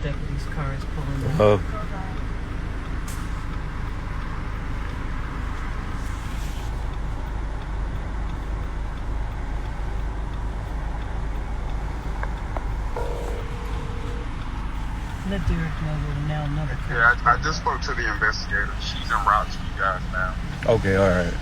deputy's car is pulling up. Oh. Let Derek know that now another car. Yeah, I just spoke to the investigator. She's en route to you guys now. Okay, all right.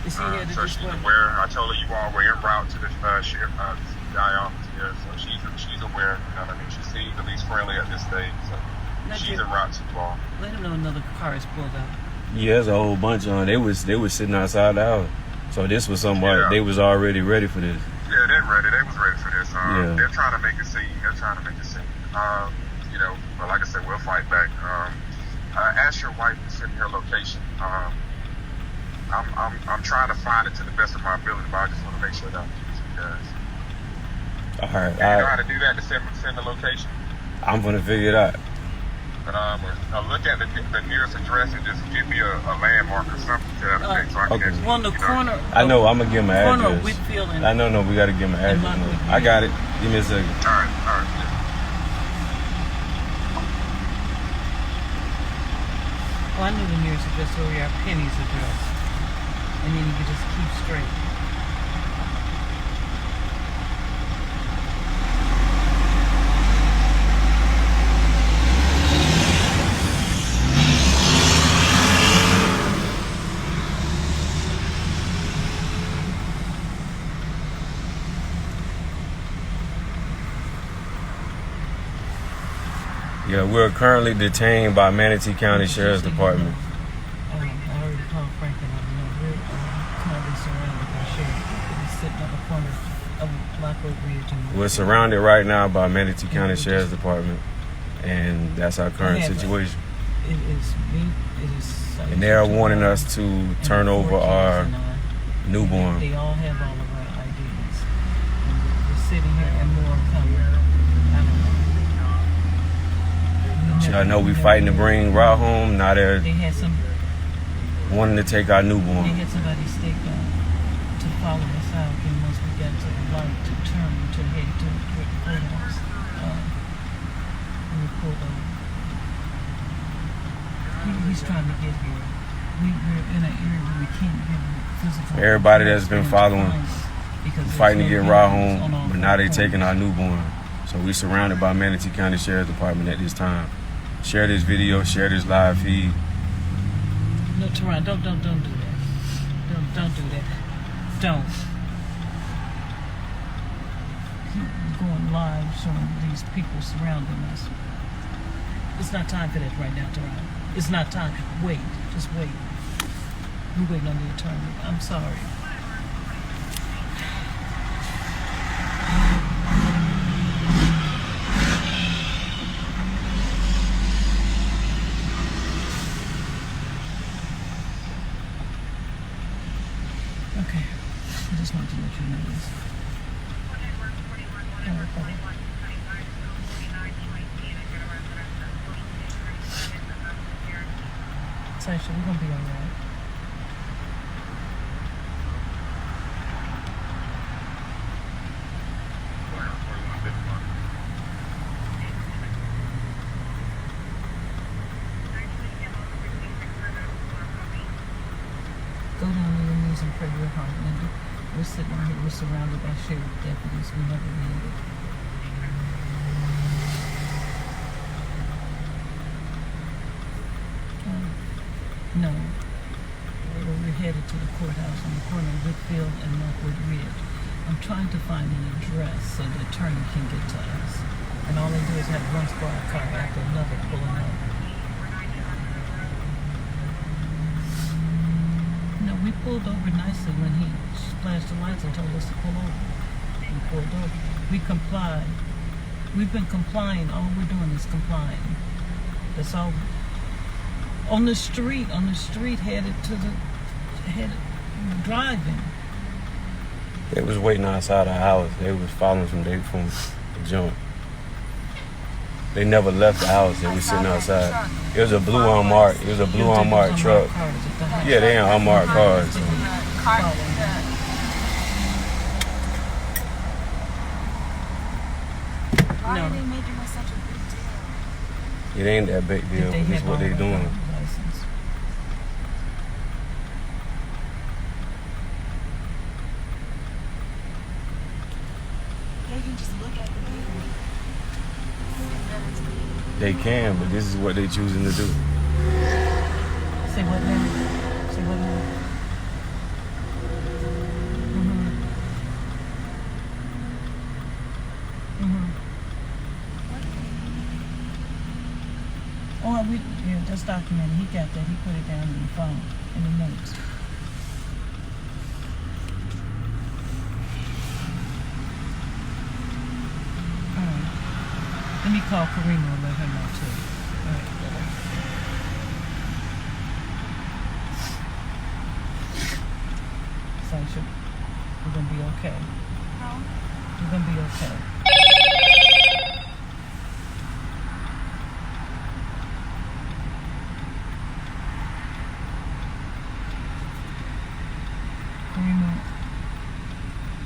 Is he headed so this she's way? aware. I told her you all were en route to the sheriff, the CPI office here, so she's aware. You know what I mean? She seems at least friendly at this stage, so she's en route to you all. Let him know another car is pulled up. Yeah, there's a whole bunch on. They was sitting outside the house, so this was somebody. They was already ready for this. Yeah, they're ready. They was ready for this. Yeah. They're trying to make a scene. You know, but like I said, we'll fight back. Ask your wife to send me her location. I'm trying to find it to the best of my ability, but I just want to make sure that I'm keeping you guys. All right. You know how to do that, to send the location? I'm gonna figure it out. But look at the nearest address and just give me a landmark or something to that effect, so I can actually, on the corner. I know. I'm gonna give him an address. Corner of Whitfield and I know. No, we gotta give him an address. I got it. Give me a second. All right. Yeah. Oh, I knew the nearest address over here, Penny's address. And then you could just keep straight. Yeah, we're currently detained by Manatee County Sheriff's Department. I already called Frank and I know we're currently surrounded by sheriff. He's sitting on the corner of Black Oak Ridge. And We're surrounded right now by Manatee County Sheriff's Department, and that's our current situation. It is. And they are wanting us to turn over our newborn. They all have all of our IDs. And we're sitting here and more coming. I know we fighting to bring Ra home. Now they're wanting to take our newborn. They had somebody stake to follow us out, and once we got to the light to turn to head to the courthouse, we pulled over. He's trying to get here. We're in an area where we can't get physical. Everybody that's been following, fighting to get Ra home, but now they taking our newborn. So we surrounded by Manatee County Sheriff's Department at this time. Share this video, share this live feed. No, Teron, don't do that. Don't do that. Don't. Keep going live, showing these people surrounding us. It's not time for that right now, Teron. It's not time. Wait. Just wait. We're waiting on the attorney. I'm sorry. Okay, I just wanted to let you know this. Syesha, we're gonna be alright. Go down on your knees and pray real hard, Linda. We're sitting here, we're surrounded by sheriff deputies. We never need it. No. We're headed to the courthouse on the corner of Whitfield and Lockwood Ridge. I'm trying to find an address so the attorney can get to us. And all they do is have one squad car after another pulling up. No, we pulled over nicely when he flashed the lights and told us to pull over. We pulled over. We complied. We've been complying. All we're doing is complying. That's all. On the street, headed driving. They was waiting outside our house. They was following from the jump. They never left the house. They was sitting outside. It was a blue unmarked. Truck. Yeah, they ain't unmarked cars. So. Why are they making this such a big deal? It ain't that big deal. Did they This is have what all they their doing. driver's license? They can just look at the video. They can, but this is what they choosing to do. Say what now? Say what now? Oh, yeah, that's documented. He got that. He put it down in the phone, in the notes. All right. Let me call Karima and let her know too. All right. Syesha, we're gonna be okay. We're gonna be okay.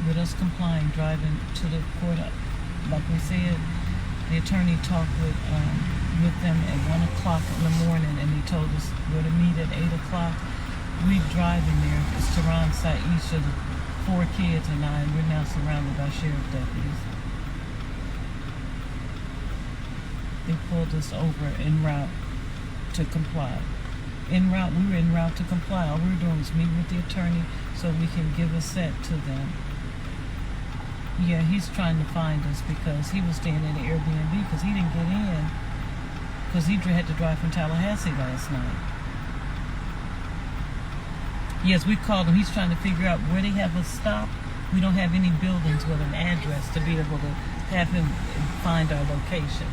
With us complying, driving to the court, like we said, the attorney talked with them at 1 o'clock in the morning, and he told us we're to meet at 8 o'clock. We driving there. It's Tehran, Syesha, the 4 kids and I, and we're now surrounded by sheriff deputies. They pulled us over en route to comply. We were en route to comply. All we were doing was meeting with the attorney so we can give a set to them. Yeah, he's trying to find us because he was staying in the Airbnb because he didn't get in because he had to drive from Tallahassee last night. Yes, we called him. He's trying to figure out where they have us stop. We don't have any buildings with an address to be able to have him find our location.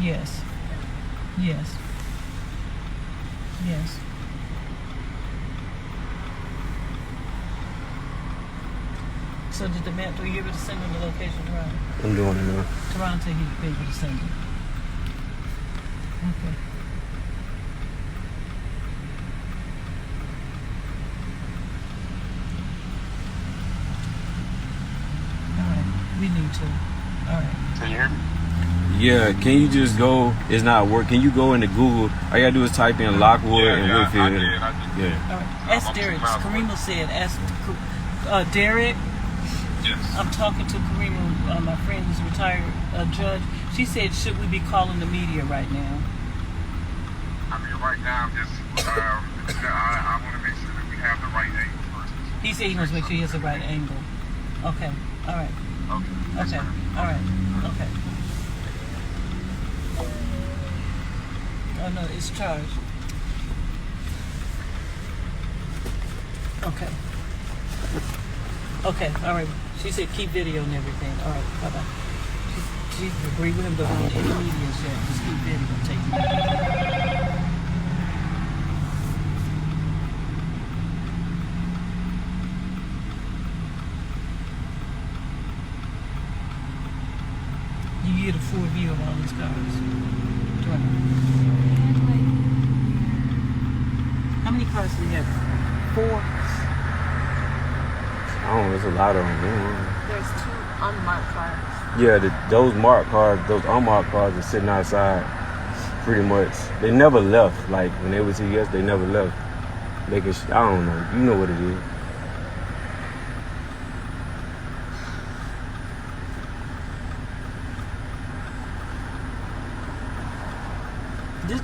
Yes. Yes. Yes. So did the man, were you able to send him the location, Tehran? I'm doing it now. Tehran said he'd be able to send it. Okay. All right. We need to. All right. Can you hear me? Yeah, can you just go? It's not working. Can you go into Google? All you gotta do is type in Lockwood and Whitfield. I did. Yeah. All right. Ask Derek. Karima said, ask Derek. Yes. I'm talking to Karima, my friend who's a retired judge. She said, should we be calling the media right now? I mean, right now, I'm just, I want to make sure that we have the right angle first. He said he wants to make sure he has the right angle. Okay. All right. Okay. Okay. All right. Okay. Oh, no, it's charged. Okay. Okay, all right. She said keep video and everything. All right, bye-bye. She agreed with him to run any media share. Just keep video and take it. You get a full view of all these cars. How many cars do we have? 4? I don't know, there's a lot of them. There's 2 unmarked cars. Yeah, those marked cars, those unmarked cars are sitting outside pretty much. They never left. Like, when they was here, they never left. I don't know. You know what it is.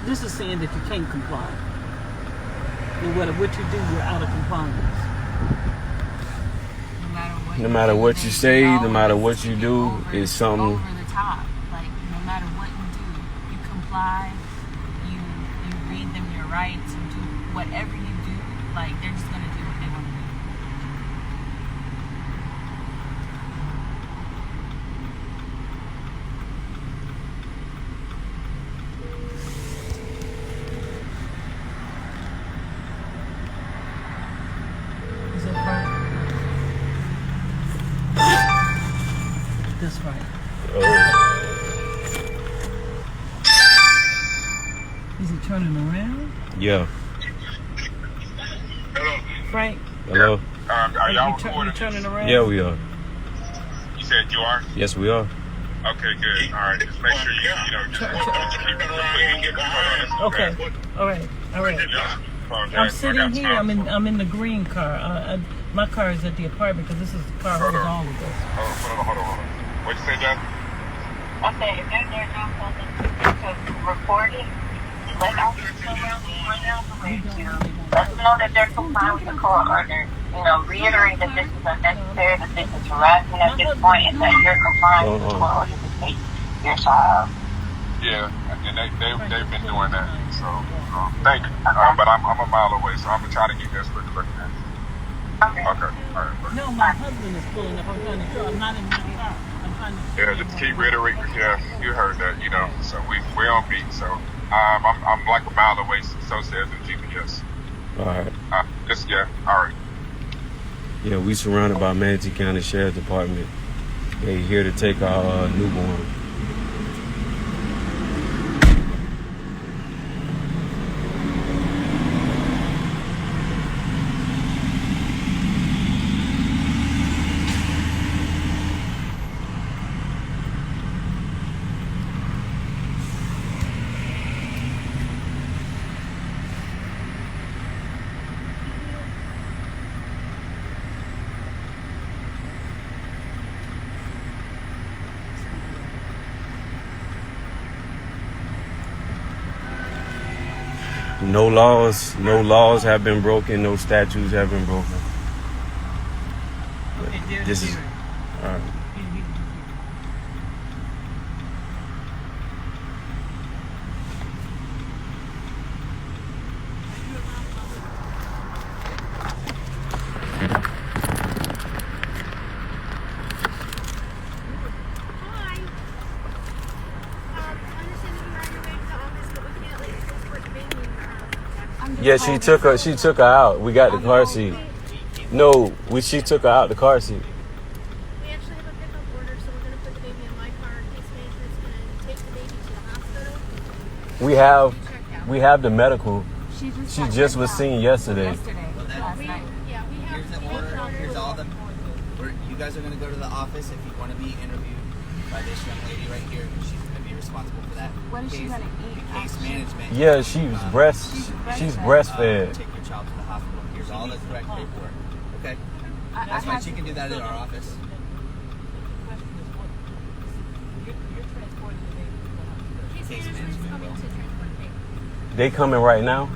This is saying that you can't comply. No matter what you do, you're out of compliance. No matter what you say, no matter what you do, it's something. Over the top. Like, no matter what you do, you comply, you read them your rights, you do whatever you do, like, they're just going to do what they want to do. Is that right? That's right. Is he turning around? Yeah. Hello. Frank? Hello? Are y'all You turning around? Yeah, we are. You said you are? Yes, we are. Okay, good. All right, just make sure you just keep Okay. All right. I'm sitting here. I'm in the green car. My car is at the apartment because this is the car holds all of us. Hold on. What'd you say, John? I said, if they're there doing something to record it, let officers know right now to let them know that they're complying with the court order. Reiterate that this is unnecessary, that this is harassment at this point, and that you're complying with the court order to take your child. Yeah, and they've been doing that. So thank you. But I'm a mile away, so I'm gonna try to get there as quick as I can. Okay. All right. No, my husband is pulling up. I'm trying to go. I'm not in my car. I'm trying to. Yeah, just keep reiterating. Yeah, you heard that. So we're on beat. So I'm like a mile away. So says the GPS. All right. All right. Yeah, we surrounded by Manatee County Sheriff's Department. They here to take our newborn. No laws have been broken. No statutes have been broken. This is all right. Yeah, she took her out. We got the car seat. No, she took her out the car seat. We actually have a pickup order, so we're going to put the baby in my car. Case management's going to take the baby to the hospital. We have the medical. She just was seen yesterday. Last night. Yeah, we have. Here's the order. Here's all the. You guys are going to go to the office if you want to be interviewed by this young lady right here. She's going to be responsible for that. What is she going to eat? Case management. Yeah, she's breastfed. Take your child to the hospital. Here's all the correct paperwork. Okay? That's fine. She can do that in our office. Case management's coming to transport the baby. They coming right now?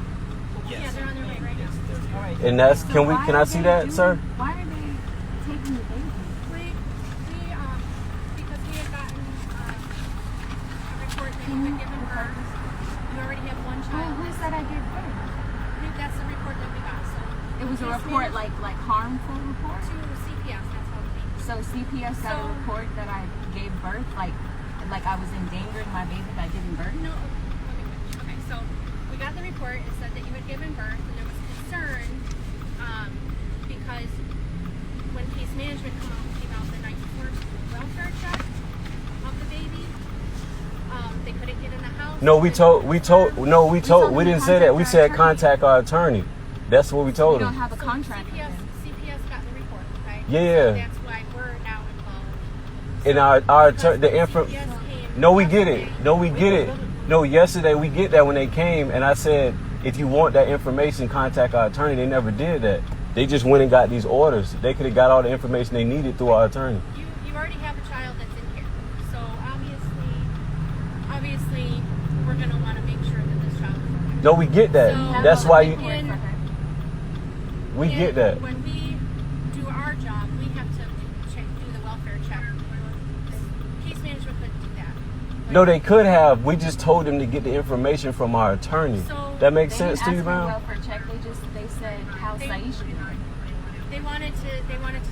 Yes. Yeah, they're on their way right now. And that's can I see that, sir? Why are they taking the baby? Because we had gotten a report that you had given birth. You already have one child. Who said I gave birth? That's the report that we got. So It was a report, like harmful report? to CPS, that's how it came. So CPS got a report that I gave birth, like I was endangering my baby by giving birth? No. Okay, so we got the report. It said that you had given birth, and there was concern because when case management came out the night before to do a welfare check of the baby, they couldn't get in the house. We didn't say that. We said contact our attorney. That's what we told We don't him. have a contract. CPS got the report, okay? Yeah. So that's why we're now involved. And our No, we get it. No, yesterday we get that when they came, and I said, if you want that information, contact our attorney. They never did that. They just went and got these orders. They could have got all the information they needed through our attorney. You already have a child that's in here, so obviously, we're going to want to make sure that this child is okay. No, we get that. So, That's why we get that. When we do our job, we have to do the welfare check. Case management couldn't do that. No, they could have. We just told them to get the information from our attorney. So That makes They sense didn't to you, ask for a ma'am? welfare check. They said how Syesha doing. They wanted to see you. They wanted to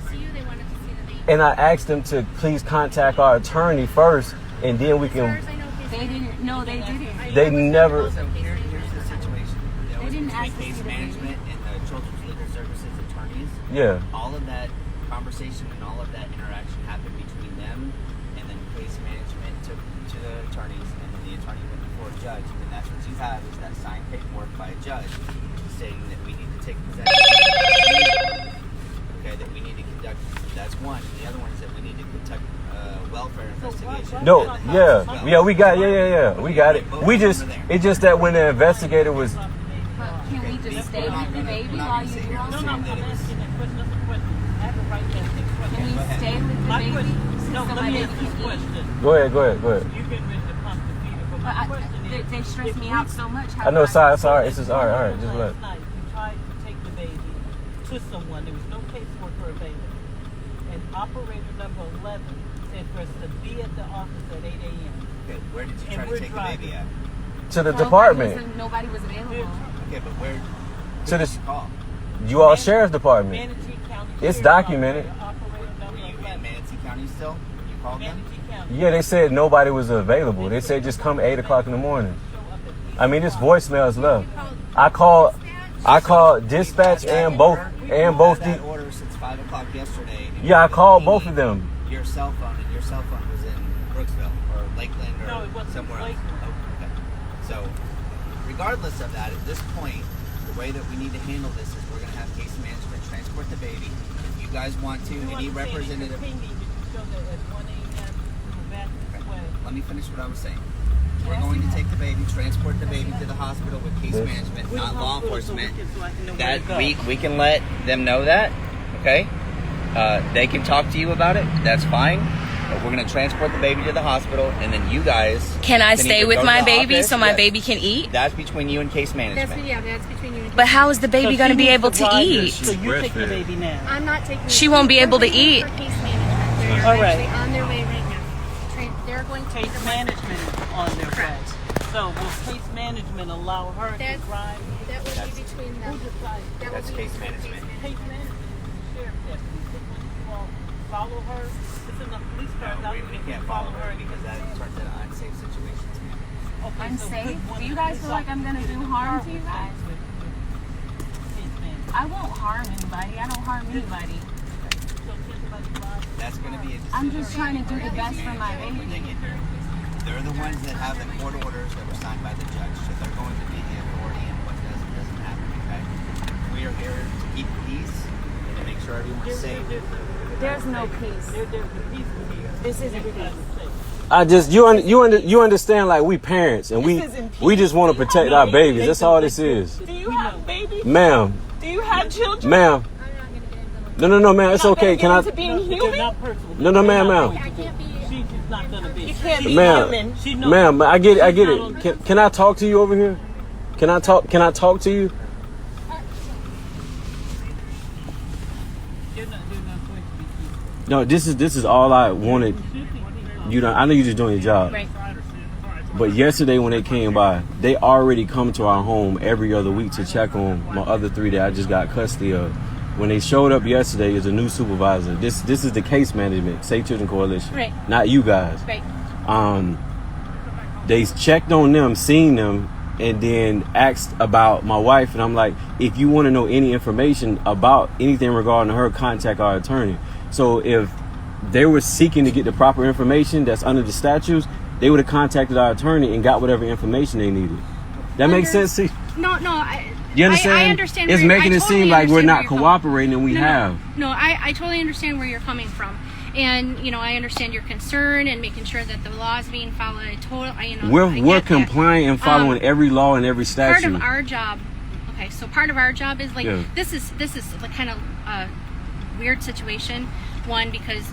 see the baby. And I asked them to please contact our attorney first, and then we As far can. as I know, case They management- didn't. No, they didn't. They never. So here's the situation. That was didn't ask between us case to do management and the Children's Legal Services attorneys. Yeah. All of that conversation and all of that interaction happened between them and then case management to the attorneys, and then the attorney went before a judge. And that's what you have is that signed paperwork by a judge stating that we need to take possession. Okay, that we need to conduct. That's one. The other one is that we need to conduct welfare investigation. No, at the house as yeah, well. yeah, we got, we got it. It's just that when the investigator was, But can we just stay with the baby while you do all No, this? I'm asking that question. That's a question. I have a right to ask that question. Can we stay with the My baby question. No, so let my me baby ask this can eat? question. go ahead. You get ready to pump the feeder, but But my question is, they stress if me we- out so much. I know, sorry, it's just, all right, just let. Last night, you tried to take the baby to someone. There was no caseworker available. And operator number 11 said for us to be at the office at 8 a.m. Okay, where did you And try to we're take driving. the baby at? To the department, Nobody was available. Okay, but where to did the, you call? you all sheriff's department. Manatee County. It's Sheriff's documented. Operator Were number you in 11. Manatee County still? You called them? Manatee County. Yeah, they said nobody was available. They said just come 8 o'clock in the morning. Show up at 8 I mean, this voicemail is left. I called dispatch and both that the. order since 5 o'clock yesterday. and Yeah, I you're called leaving both of them. Your cell phone, and your cell phone was in Brooksville or Lakeland or No, it wasn't somewhere else. Lakeland. Oh, okay. So, regardless of that, at this point, the way that we need to handle this is we're going to have case management transport the baby. If you guys want to, any representative. Let me finish what I was saying. We're going to take the baby, transport the baby to the hospital with case management, not law enforcement. That we can let them know that, okay? They can talk to you about it. That's fine. But we're gonna transport the baby to the hospital, and then you guys Can I stay either with go to my the baby office- so my yes. baby can eat? That's between you and case management. That's between you and But how is the baby going to be able to eat? So you take the baby now. I'm not taking. She won't be able to We're waiting eat. for case management. They're All right. actually on their way right now. They're going to Case management is on their way. So will case management allow her to That's- drive? That would be between them. Who decides? That That's would be case between management. Case management is the sheriff's deputy. So when you all follow her, it's in the police car. No, we can't follow her because that turns into unsafe situations. Okay, so Unsafe? could one Do you of guys the feel like I'm gonna do harm to you guys? with case management? I won't harm anybody. I don't harm anybody. So can somebody drive? That's going to be a decision. I'm just trying to do the best for my when they baby. get there. They're the ones that have the court orders that were signed by the judge, so they're going to be the authority in what does and doesn't happen, okay? We are here to keep peace and to make sure everyone's safe. There's no peace. There's a piece here. This isn't Everybody's peace. safe. I just you understand, like, we parents and we just want to protect our babies. That's all this is. Do you have babies? Ma'am, Do you have children? ma'am. No, ma'am. It's okay. Can I? Being They're human? not personal. No, ma'am. I can't be. She's just not gonna be. You can't be Ma'am, human. She knows. ma'am, I get it. Can I talk to you over here? Can I talk to you? They're not going to be people. No, this is all I wanted. You know, I know you're just doing your job. Right. But yesterday when they came by, they already come to our home every other week to check on my other 3 that I just got custody of. When they showed up yesterday as a new supervisor, this is the case management, Safe Children Coalition, Right. not you guys. Right. They checked on them, seen them, and then asked about my wife. And I'm like, if you want to know any information about anything regarding her, contact our attorney. So if they were seeking to get the proper information that's under the statutes, they would have contacted our attorney and got whatever information they needed. That makes sense to you? No. You understand? I understand. It's making it seem like we're not cooperating, and we have. No, I totally understand where you're coming from, and I understand your concern and making sure that the law is being followed. I We're get complying and following every law and every statute. Part of our job. Okay, so part of our job is Yeah. this is like kind of a weird situation. One, because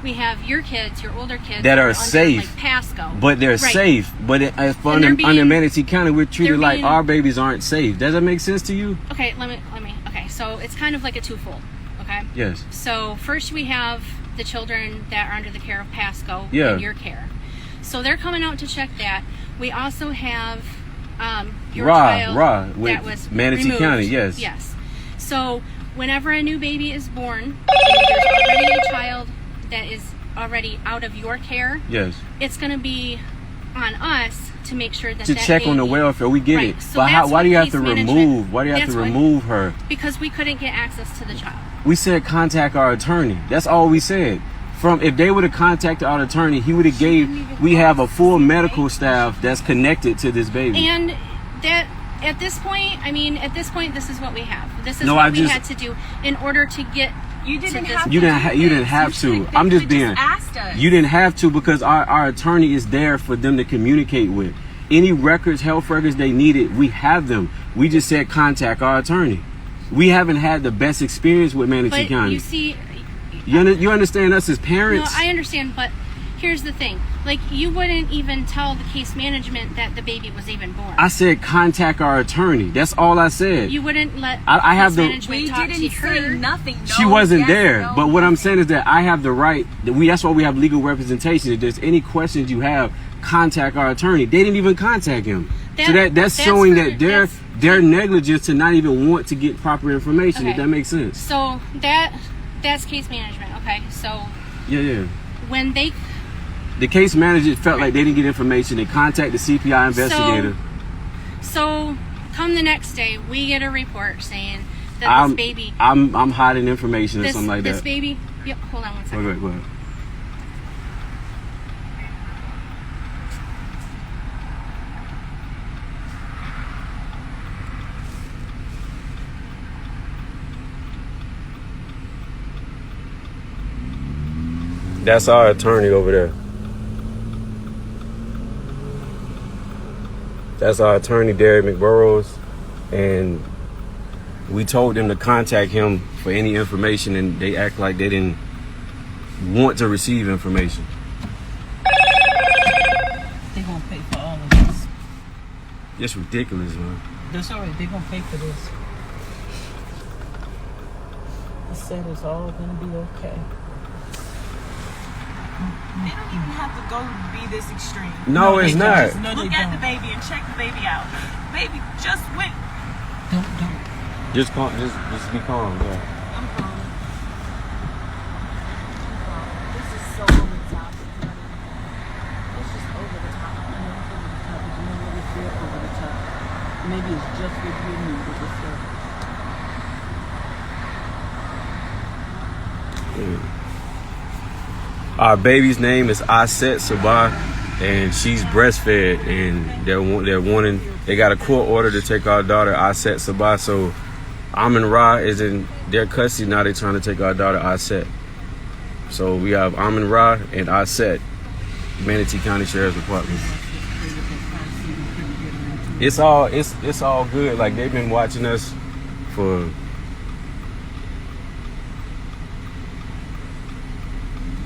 we have your kids, your older kids That are under, safe. like Pasco, But they're Right. safe. But under Manatee County, we're treated they're like being- our babies aren't safe. Does that make sense to you? Okay, let me. Okay, so it's kind of like a twofold. Okay. Yes. So first we have the children that are under the care of Pasco Yeah. in your care. So they're coming out to check that. We also have your child Ra, with that was Manatee removed. County, yes. Yes. So whenever a new baby is born, and there's already a child that is already out of your care, Yes. it's going to be on us to make sure that To that check on the baby- welfare, we get Right. it. So But that's why what do you have case to management- remove? Why do you have to that's what- remove her? Because we couldn't get access to the child. We said contact our attorney. That's all we said. If they would have contacted our attorney, he would have we have a full medical staff that's connected to this baby. And that at this point, this is what we have. This is No, what I we just- had to do in order to get You didn't this- have to. You didn't. do You didn't this. have You to. should've- I'm they just could've being. asked us. You didn't have to because our attorney is there for them to communicate with. Any records, health records they needed, we have them. We just said contact our attorney. We haven't had the best experience with Manatee But County. you see, You understand us as no, parents? I understand, but here's the thing. Like, you wouldn't even tell the case management that the baby was even born. I said contact our attorney. That's all I said. You wouldn't let I have case the- management We talk didn't to say her. nothing. She No, wasn't yes, there. no, But what I'm nothing. saying is that I have the right. That's why we have legal representation. If there's any questions you have, contact our attorney. They didn't even contact him. So that's showing for- that they're negligent to not even want to get proper information. If Okay. that makes sense. So that's case management. Okay, so Yeah. when they The case manager felt like they didn't get information. They contacted the CPI investigator. So come the next day, we get a report saying that this baby, I'm hiding information or this something like that. baby. Yep. Hold on one second. Go ahead. That's our attorney over there. That's our attorney, Derek McBurrows, and we told them to contact him for any information, and they act like they didn't want to receive information. They're gonna pay for all of this. It's ridiculous, man. That's all right. They're gonna pay for this. I said it's all gonna be okay. They don't even have to go be this extreme. No, it's they not. don't. No, Look they at the don't. baby and check the baby out. Baby just went. Don't. Just calm. Just be calm. Yeah. I'm calm. This is so over the top. It's just over the top. Maybe it's just what you need to say. Our baby's name is Aset Sabah, and she's breastfed, and they got a court order to take our daughter Aset Sabah. So Amin Ra is in their custody now. They're trying to take our daughter Aset. So we have Amin Ra and Aset, Manatee County Sheriff's Department. It's all good. Like, they've been watching us for.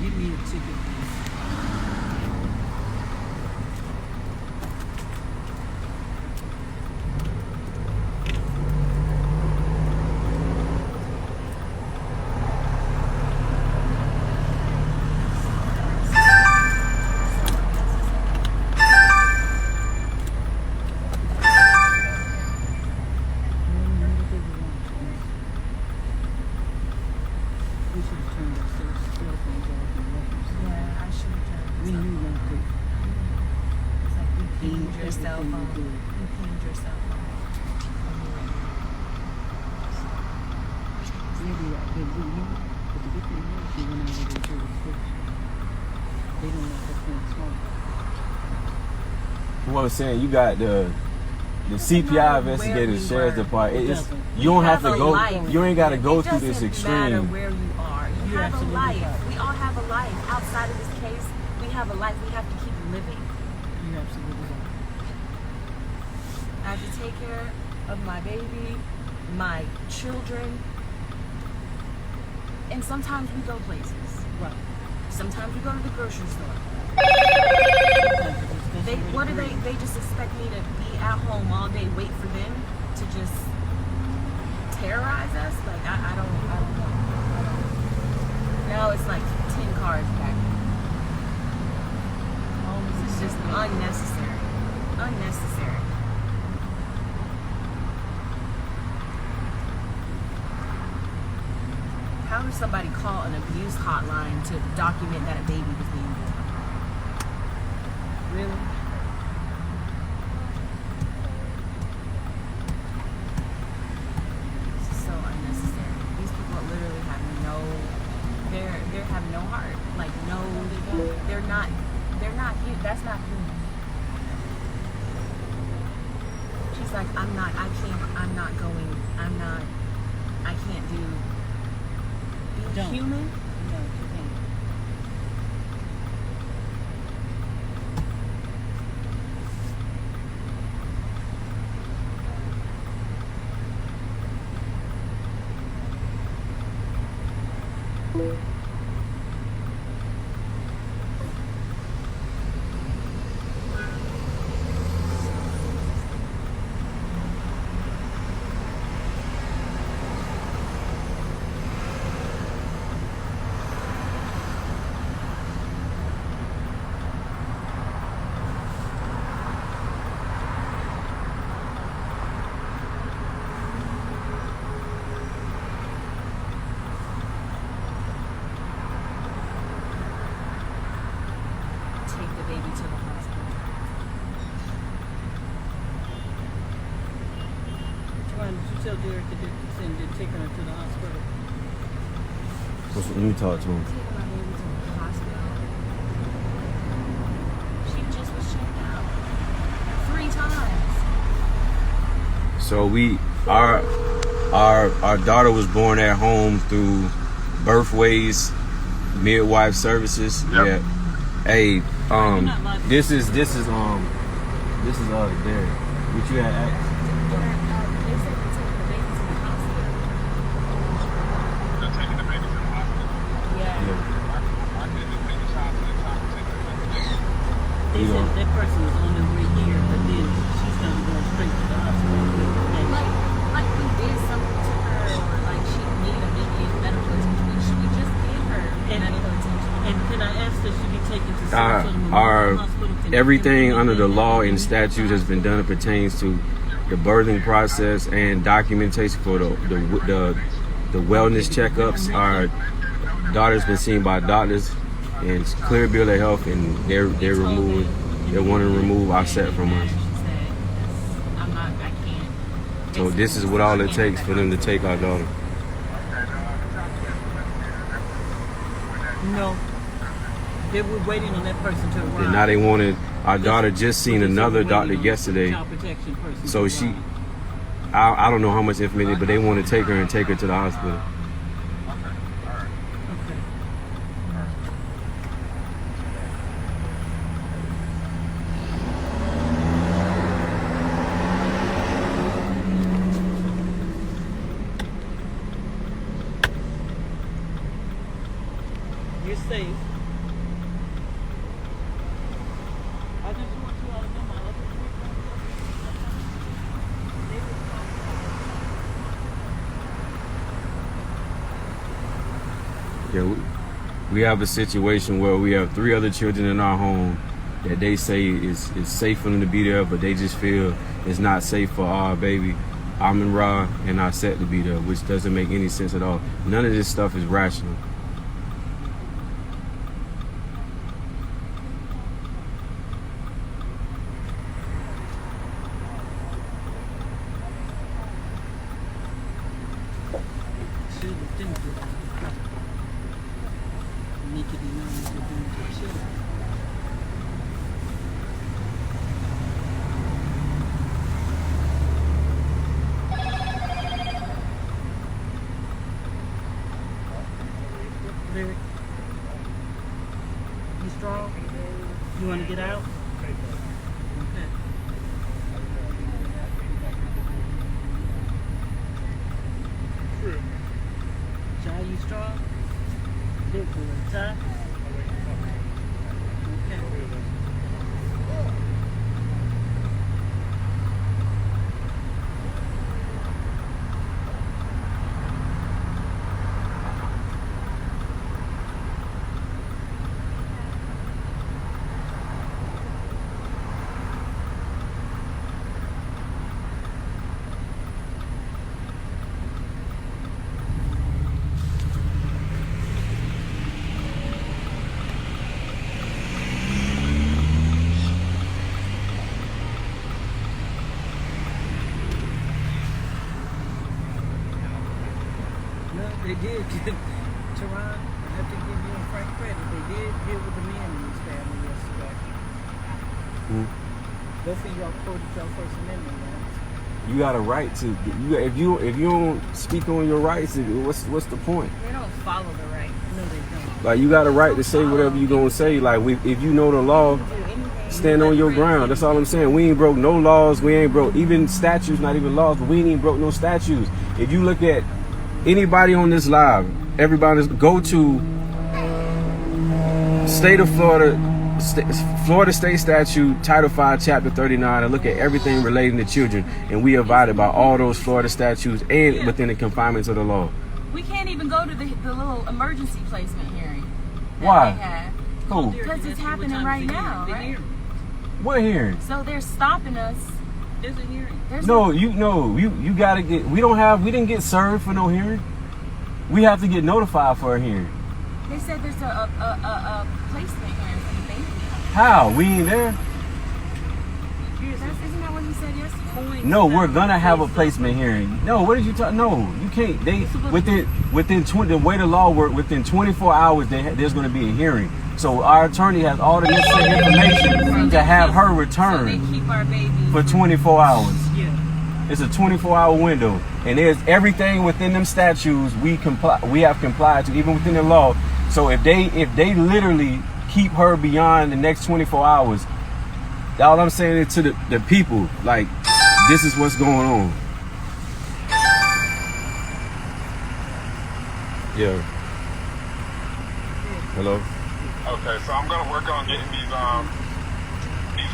Give me a ticket. We should have turned our cell phones off and waves. Yeah, I should have turned. We knew one could. It's like you Clean pinged your cell everything phone. you do. You pinged your cell phone. Yeah, they do. But the good thing is she went out of their jurisdiction. They don't let her play small. What I'm saying, you got the CPI investigator, the sheriff's department. You don't have to go. You ain't got to go through this It doesn't matter extreme. where you are. You You're have a absolutely life. right. We all have a life. Outside of this case, we have a life. We have to keep living. You're absolutely right. I have to take care of my baby, my children. And sometimes we go places. Right. Sometimes we go to the grocery store. They, What do they just expect me to be at home all day, wait for them to just terrorize us? Like, I don't know. Now it's like 10 cars back. This is just unnecessary. Unnecessary. How does somebody call an abuse hotline to document that a baby was being born? Really? This is so unnecessary. These people literally have they have no heart. Like, no, they're not human. That's not human. She's like, I can't do Don't. human? No, you can't. Take the baby to the hospital. Joanne, did you tell Derek to take her to the hospital? Let me talk to him. Take my baby to the hospital. She just was checked out 3 times. So our daughter was born at home through Birthways Midwife Services. Yep. Yeah. Hey, this is Derek. What you had asked? They said to take the baby to the hospital. They're taking the baby to the hospital. Yeah. Why couldn't they take the child to the time to take her to the baby? They said that person was on their way here, but then she's gonna go straight to the hospital. Like we did something to her, or like she needed immediate medical attention. We just gave her medical attention. And can I ask that she be taken to some Our sort of memorial hospital? Can everything under the law and everything statutes has been done that pertains to the birthing process and documentation for the wellness checkups. Our daughter's been seen by doctors and it's clear bill of health, and they want to remove our set from us. She said, I can't. So this is what all it takes for them to take our daughter. No. They were waiting on that person to arrive. And now they wanted our daughter just seen another doctor yesterday. Child protection person So to arrive. I don't know how much information, but they want to take her to the hospital. Okay. You're safe. I just want you all to know my other Yeah, we have a situation where we have 3 other children in our home that they say is safe for them to be there, but they just feel it's not safe for our baby, Amin Ra, and our set to be there, which doesn't make any sense at all. None of this stuff is rational. should have been good. Make it known that they're doing to children. Lyric. You strong? You want to get out? Okay. Jai, you strong? Big boy. Ty? Okay. No, they did. Teron, I have to give you and Frank credit. They did deal with the men in this family yesterday. Both of y'all quoted your First Amendment rights. You got a right to. If you don't speak on your rights, what's the point? They don't follow the right. No, they don't. Like you got a right to say whatever you gonna say. Like if you know the law, stand on your ground. That's all I'm saying. We ain't broke no laws. We ain't broke even statutes. Not even laws. But we ain't broke no statutes. If you look at anybody on this live, everybody's go to state of Florida. Florida State Statute, Title 5, Chapter 39, and look at everything relating to children, and we abided by all those Florida statutes and within the confinements of the law. We can't even go to the little emergency placement hearing. Why? They have. Who? Because it's happening right now, right? What hearing? So they're stopping us. There's a hearing. You gotta get. We didn't get served for no hearing. We have to get notified for a hearing. They said there's a placement hearing for the baby. How? We ain't there. Isn't that what he said yesterday? No, we're gonna have a placement hearing. No, what did you talk? No, you can't. They within 20. The way the law works, within 24 hours, there's gonna be a hearing. So our attorney has all the necessary information to have her return So they keep our baby for 24 hours. Yeah. It's a 24-hour window, and there's everything within them statutes we have complied to, even within the law. So if they literally keep her beyond the next 24 hours, all I'm saying is to the people, like, this is what's going on. Yeah. Hello? Okay, so I'm gonna work on getting these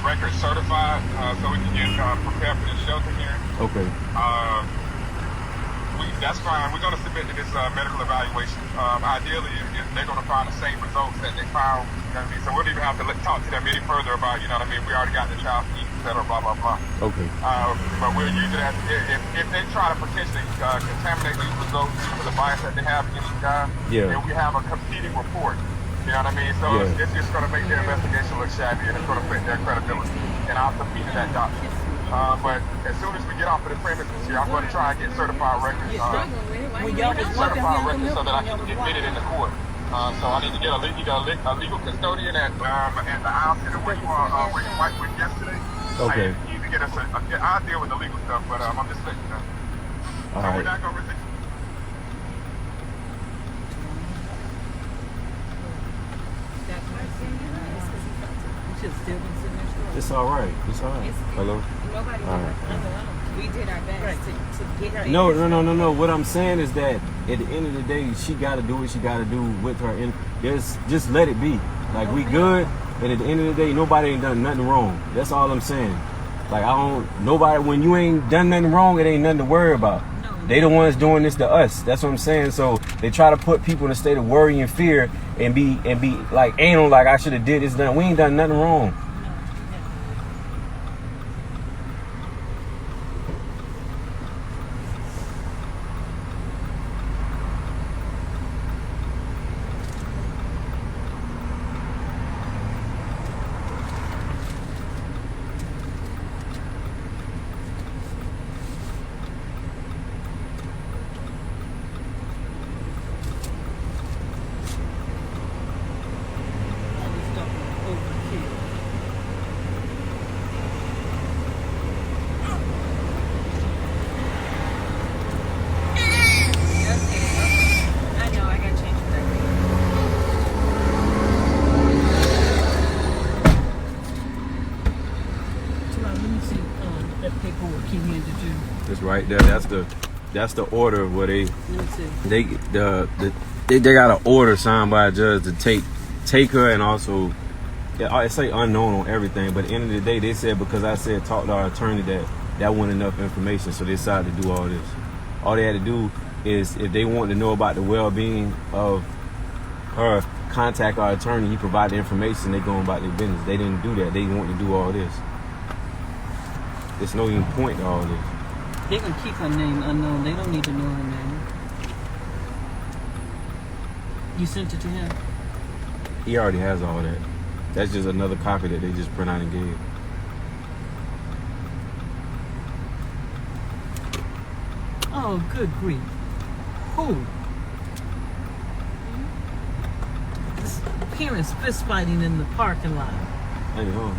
records certified so we can get prepared for this shelter here. Okay. That's fine. We're gonna submit to this medical evaluation. Ideally, if they're gonna find the same results that they found, you know what I mean? So we don't even have to talk to them any further about, you know what I mean? We already got the child feet, et cetera, blah, blah, blah. Okay. But we'll use it as, if they try to potentially contaminate these results with the bias that they have against the guy, then we have a competing report. You know what I mean? So it's just going to make their investigation look shabby, and it's going to affect their credibility. And I'll compete in that doctor. But as soon as we get off of the premises here, I'm going to try and get certified records. Certified records so that I can get admitted in the court. So I need to get a legal custodian at the aisle center where your wife went yesterday. Okay. You need to get us I'll deal with the legal stuff, but I'm just letting you know. All So right. we're not going to receive. It's all right. It's all right. Hello? Nobody All right. We did our best to get No. What I'm saying is that at the end of the day, she got to do what she got to do with her. And just let it be. Like, we good. And at the end of the day, nobody ain't done nothing wrong. That's all I'm saying. Like, when you ain't done nothing wrong, it ain't nothing to worry about. They the ones doing this to us. That's what I'm saying. So they try to put people in a state of worry and fear and be like anal, like I should have did this. We ain't done nothing wrong. It's right there. That's the order where they got an order signed by a judge to take her, and also I say unknown on everything. But at the end of the day, they said because I said talk to our attorney that wasn't enough information, so they decided to do all this. All they had to do is if they wanted to know about the well-being of her, contact our attorney. He provided the information. They going about their business. They didn't do that. They wanted to do all this. There's no even point to all this. They can keep her name unknown. They don't need to know her name. You sent it to him? He already has all that. That's just another copy that they just print out and gave. Oh, good grief. Who? This parents fist fighting in the parking lot. Hey, home.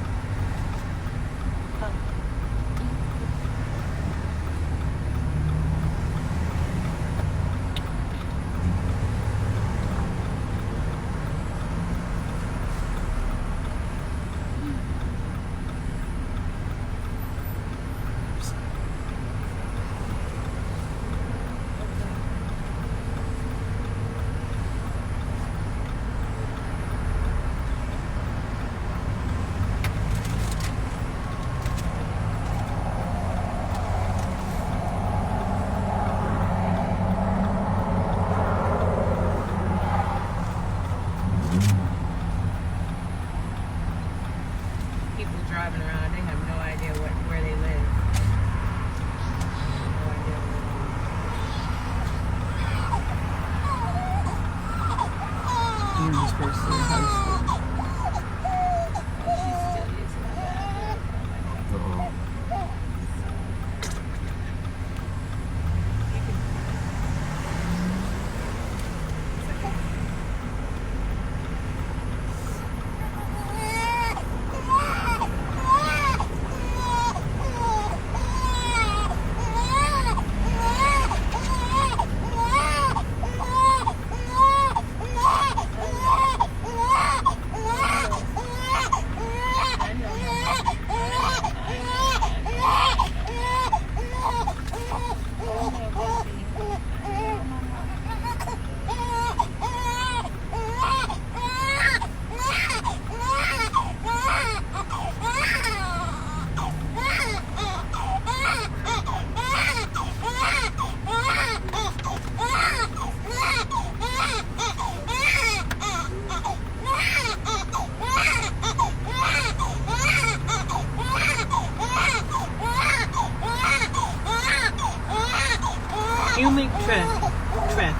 Traffic.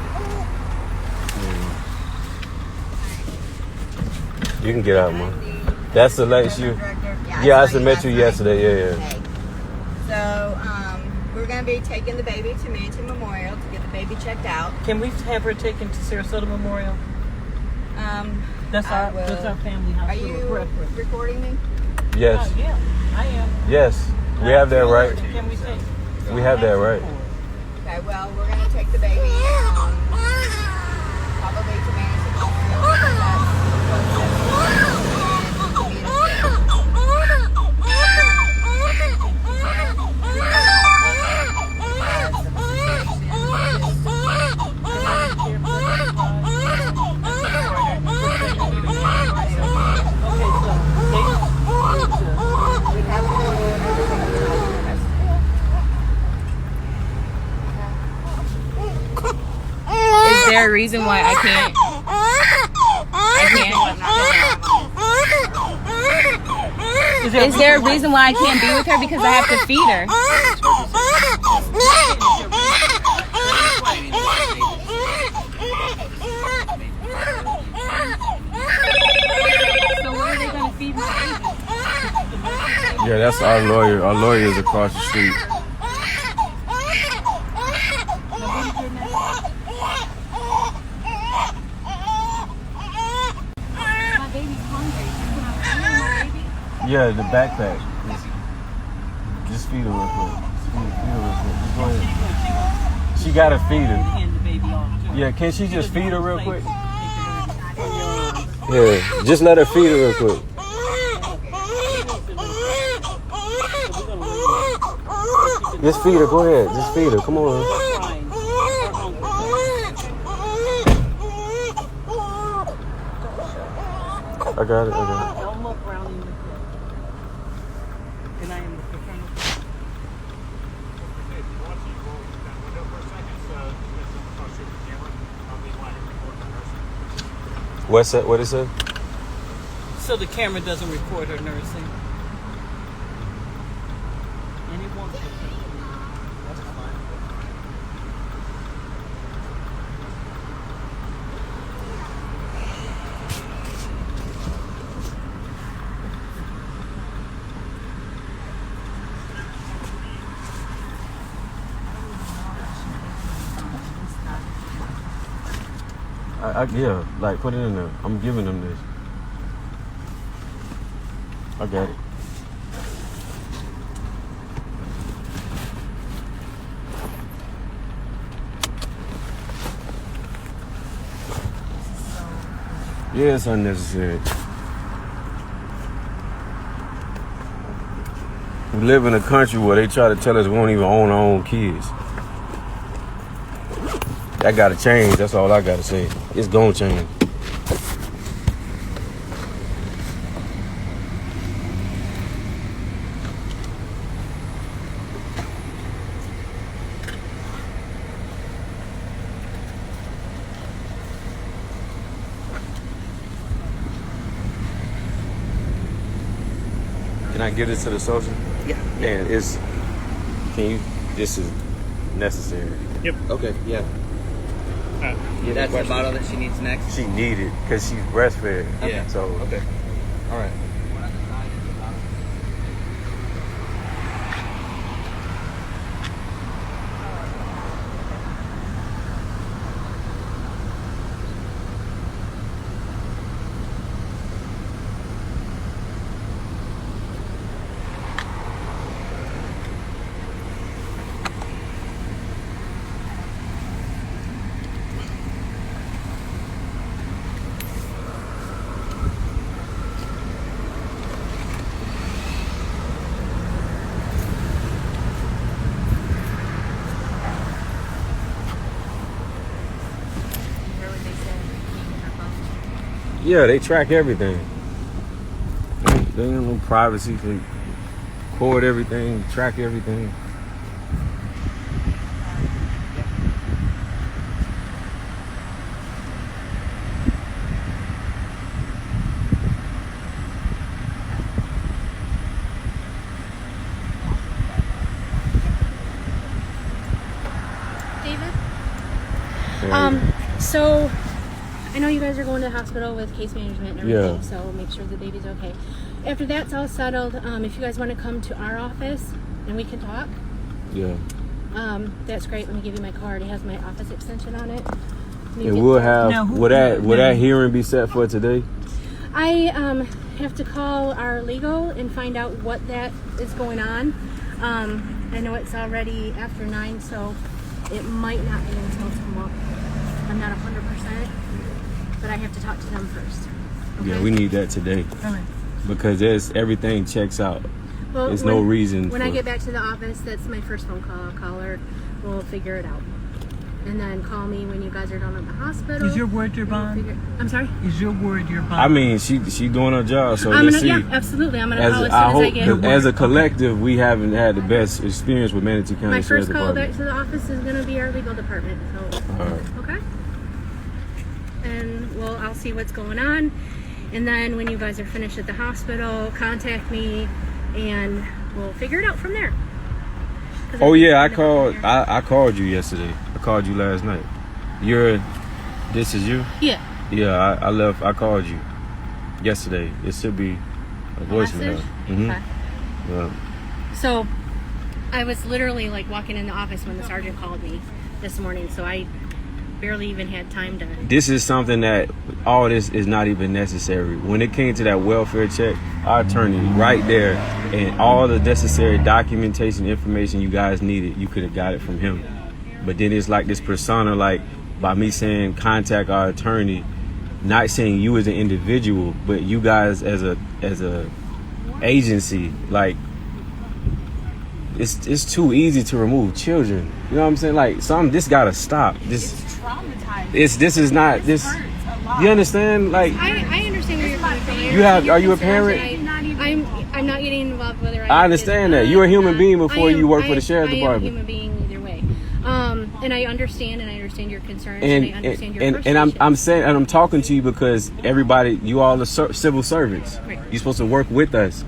You can get out, man. That's the late you. Yeah, I met you yesterday. Yeah. Okay. So, we're going to be taking the baby to Mansion Memorial to get the baby checked out. Can we have her taken to Sarasota Memorial? That's our family hospital. Are you recording me? Yes. Yeah, I am. Yes. We have that right. Can we take? We have that right. Okay, well, we're going to take the baby probably to Mansion Memorial. Is there a reason why I can't? Is there a reason why I can't be with her? Because I have to feed her. So where are they going to feed my baby? Yeah, that's our lawyer. Our lawyer is across the street. My baby's hungry. Can I feed my baby? Yeah, the backpack. Just feed her real quick. Feed her real quick. Just go ahead. She gotta feed her. Hand the baby off. Yeah, can she just feed her real quick? Yeah, just let her feed her real quick. Just feed her. Go ahead. Just feed her. Come on. I got it. Elma Browning. And I am the paternal. What's that? What is it? So the camera doesn't record her nursing. And it won't. That's fine. Yeah, like put it in there. I'm giving them this. I got it. Yeah, it's unnecessary. We live in a country where they try to tell us we won't even own our own kids. That gotta change. That's all I gotta say. It's gonna change. Can I give this to the social? Yeah. And this is necessary. Yep. Okay, yeah. Yeah, That's the bottle that she needs next? She needed because she's breastfed. Yeah. So Okay. All right. yeah, they track everything. They ain't no privacy. They record everything, track everything. David? So I know you guys are going to the hospital with case management and everything, Yeah. so make sure the baby's okay. After that's all settled, if you guys want to come to our office and we can talk, Yeah. that's great. Let me give you my card. It has my office extension on it. And we'll have, Now, will that hearing be set for today? I have to call our legal and find out what that is going on. I know it's already after 9, so it might not be until tomorrow. I'm not 100%, but I have to talk to them first. Okay? Yeah, we need that today. All right. Because everything checks out. Well, There's no reason When I for- get back to the office, that's my first phone call. I'll call her. We'll figure it out. And then call me when you guys are done at the hospital. Is your word your bond? I'm sorry? Is your word your bond? I mean, she doing her job, so I'm let's gonna, see. yeah, absolutely. I'm gonna As call as I soon as I hope, get. as a collective, we haven't had the best experience with Manatee County My Sheriff's first call back Department. to the office is gonna be our legal department. So All right. okay. And well, I'll see what's going on, and then when you guys are finished at the hospital, contact me, and we'll figure it out from there. 'Cause Oh yeah, I know called. from there. I called you yesterday. I called you last night. This is you? Yeah. Yeah, I left. I called you yesterday. It should be a voicemail. Message? Mm-hmm. Okay. Yeah. So I was literally like walking in the office when the sergeant called me this morning, so I barely even had time to. This is something that all this is not even necessary. When it came to that welfare check, our attorney right there, and all the necessary documentation information you guys needed, you could have got it from him. But then it's like this persona, like by me saying contact our attorney, not saying you as an individual, but you guys as a agency, like it's too easy to remove children. You know what I'm saying? Like this gotta stop. This Traumatized. this is not this. Hurts a lot. You understand? Like I understand where you're coming from. You have- are you a parent? I'm not getting involved whether I understand that. You're a human being before you work for the sheriff's I am a department. human being either way. And I understand your concerns and I understand your and frustration. I'm saying, and I'm talking to you because everybody, you all are civil servants. Right. You're supposed to work with us.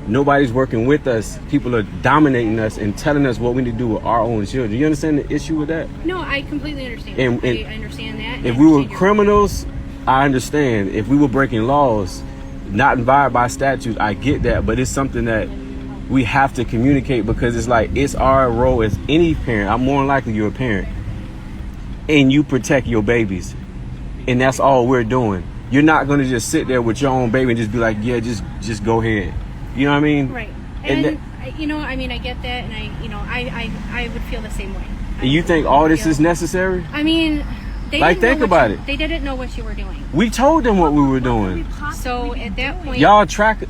Nobody's working with us. People are dominating us and telling us what we need to do with our own children. You understand the issue with that? No, I completely understand. And- I understand that. and If I we were understand your- criminals, I understand. If we were breaking laws, not abide by statutes, I get that. But it's something that we have to communicate because it's like it's our role as any parent. I'm more than likely you're a parent, and you protect your babies, and that's all we're doing. You're not going to just sit there with your own baby and just be like, yeah, just go ahead. You know what I mean? Right. And And I get that, and I would feel the same way. And you think all this is necessary? I mean, they Like, didn't know think what about you- it. They didn't know what you were doing. We told them what we were doing. So at that point, Y'all track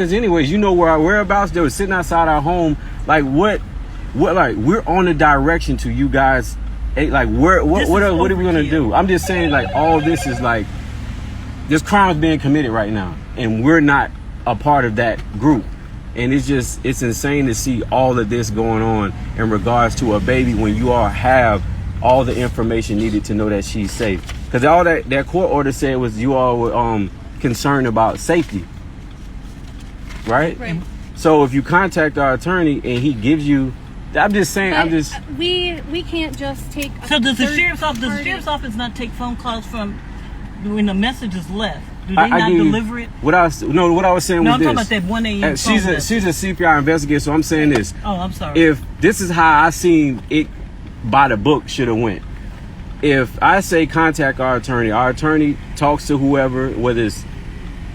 us anyways. You know where our whereabouts. They were sitting outside our home. Like what like we're on the direction to you guys. Like what are we gonna do? I'm just saying, like, all this is like there's crimes being committed right now, and we're not a part of that group. And it's insane to see all of this going on in regards to a baby when you all have all the information needed to know that she's safe. Because all that court order said was you all were concerned about safety, right? Right. So if you contact our attorney and he gives you, I'm just saying, but we can't just take. So does the third sheriff's office? Does the party- sheriff's office not take phone calls from when the message is left? Do they not give you- deliver it? What I was saying No, was I'm this. talking about that 1 a.m. She's phone a CPR investigator, so I'm saying this. Oh, I'm sorry. If this is how I seen it by the book should have went. If I say contact our attorney talks to whoever, whether it's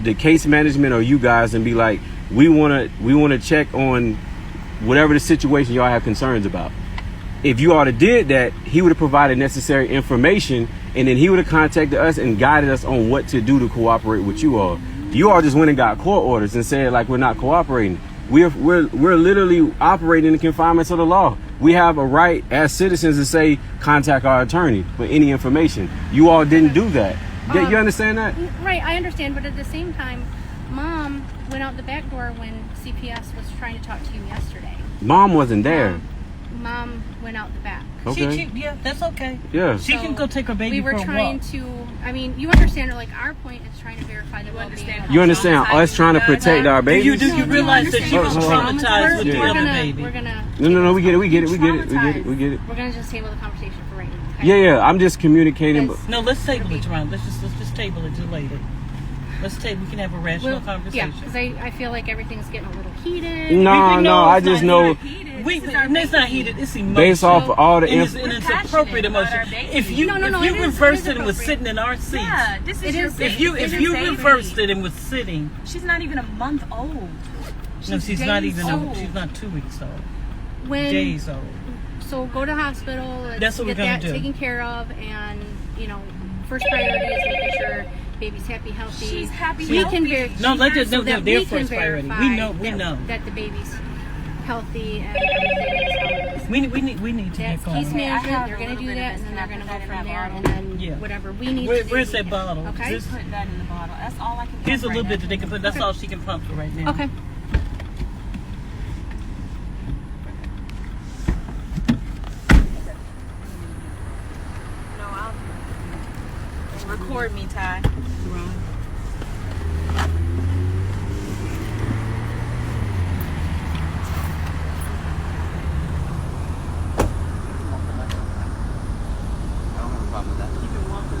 the case management or you guys, and be like, we want to check on whatever the situation y'all have concerns about. If you all did that, he would have provided necessary information, and then he would have contacted us and guided us on what to do to cooperate with you all. You all just went and got court orders and said like we're not cooperating. We're literally operating in the confinements of the law. We have a right as citizens to say contact our attorney for any information. You all didn't do that. You understand that? Right, I understand, but at the same time, Mom went out the back door when CPS was trying to talk to you yesterday. Mom wasn't there. Mom went out the back. Okay. Yeah, that's okay. Yeah. She can go take her baby we were for a trying walk. to, I mean, you understand, like, our point is trying to verify the well-being. You understand? Us trying to protect our babies. Do you realize that she was traumatized with the other baby? We're gonna. No, we get it. We're gonna just table the conversation for right now. Okay? Yeah. I'm just communicating. No, let's table it, Jerron. Let's just table it till later. Let's table. We can have a rational conversation. Yeah, because I feel like everything's getting a little heated. No, I just know. It's not heated. It's emotional. Based off of all the and it's appropriate emotion. If you reversed it and was sitting in our seats, Yeah, this is your baby. if you reversed it and was sitting, She's not even a month old. no, she's not even. She's not 2 weeks old. Days old. So go to hospital. That's what we're get gonna that do. taken care of, and first priority is making sure baby's happy, healthy. She's happy, We healthy. can verify. No, let's just know that their we can first priority. verify We know that the baby's healthy and everything is how it is. We need to get That's going. case management. They're going to do that, and then they're going to go from there, and then whatever we need to do. Where's that bottle? Okay. Just Put that in the bottle. That's all I can. here's a little bit that they can put. That's all she can pump for right now. Okay. Record me, Ty.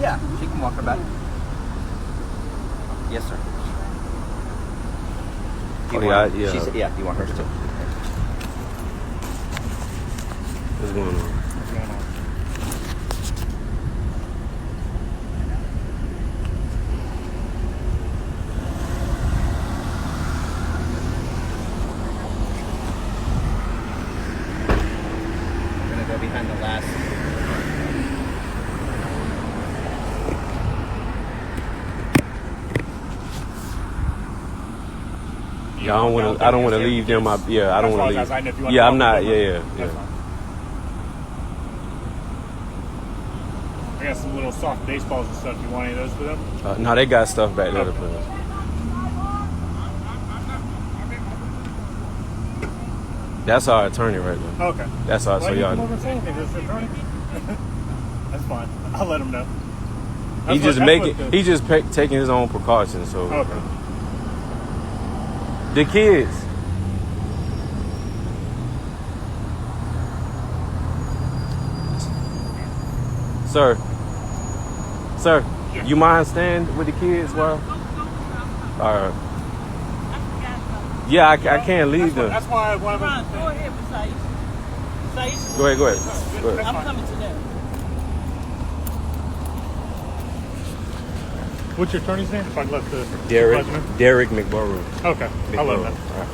Yeah, she can walk her back. Yes, sir. Yeah, you want hers too. What's going on? We're gonna go behind the last. Yeah, I don't want to leave them. I don't want to leave. Yeah, I'm not. Yeah. I got some little soft baseballs and stuff. You want any of those for them? No, they got stuff back there to put. That's our attorney right there. Okay. That's our. Why So you y'all. come over and say anything? That's the attorney. That's fine. I'll let him know. He's just taking his own precautions. So. Okay. The kids. Sir, you mind staying with the kids while? All right. Yeah, I can't leave them. That's why one of them. Go ahead, Syesha. Go ahead. I'm coming to them. What's your attorney's name? If I left the Derek McBorough. Okay, I'll let him know. All right.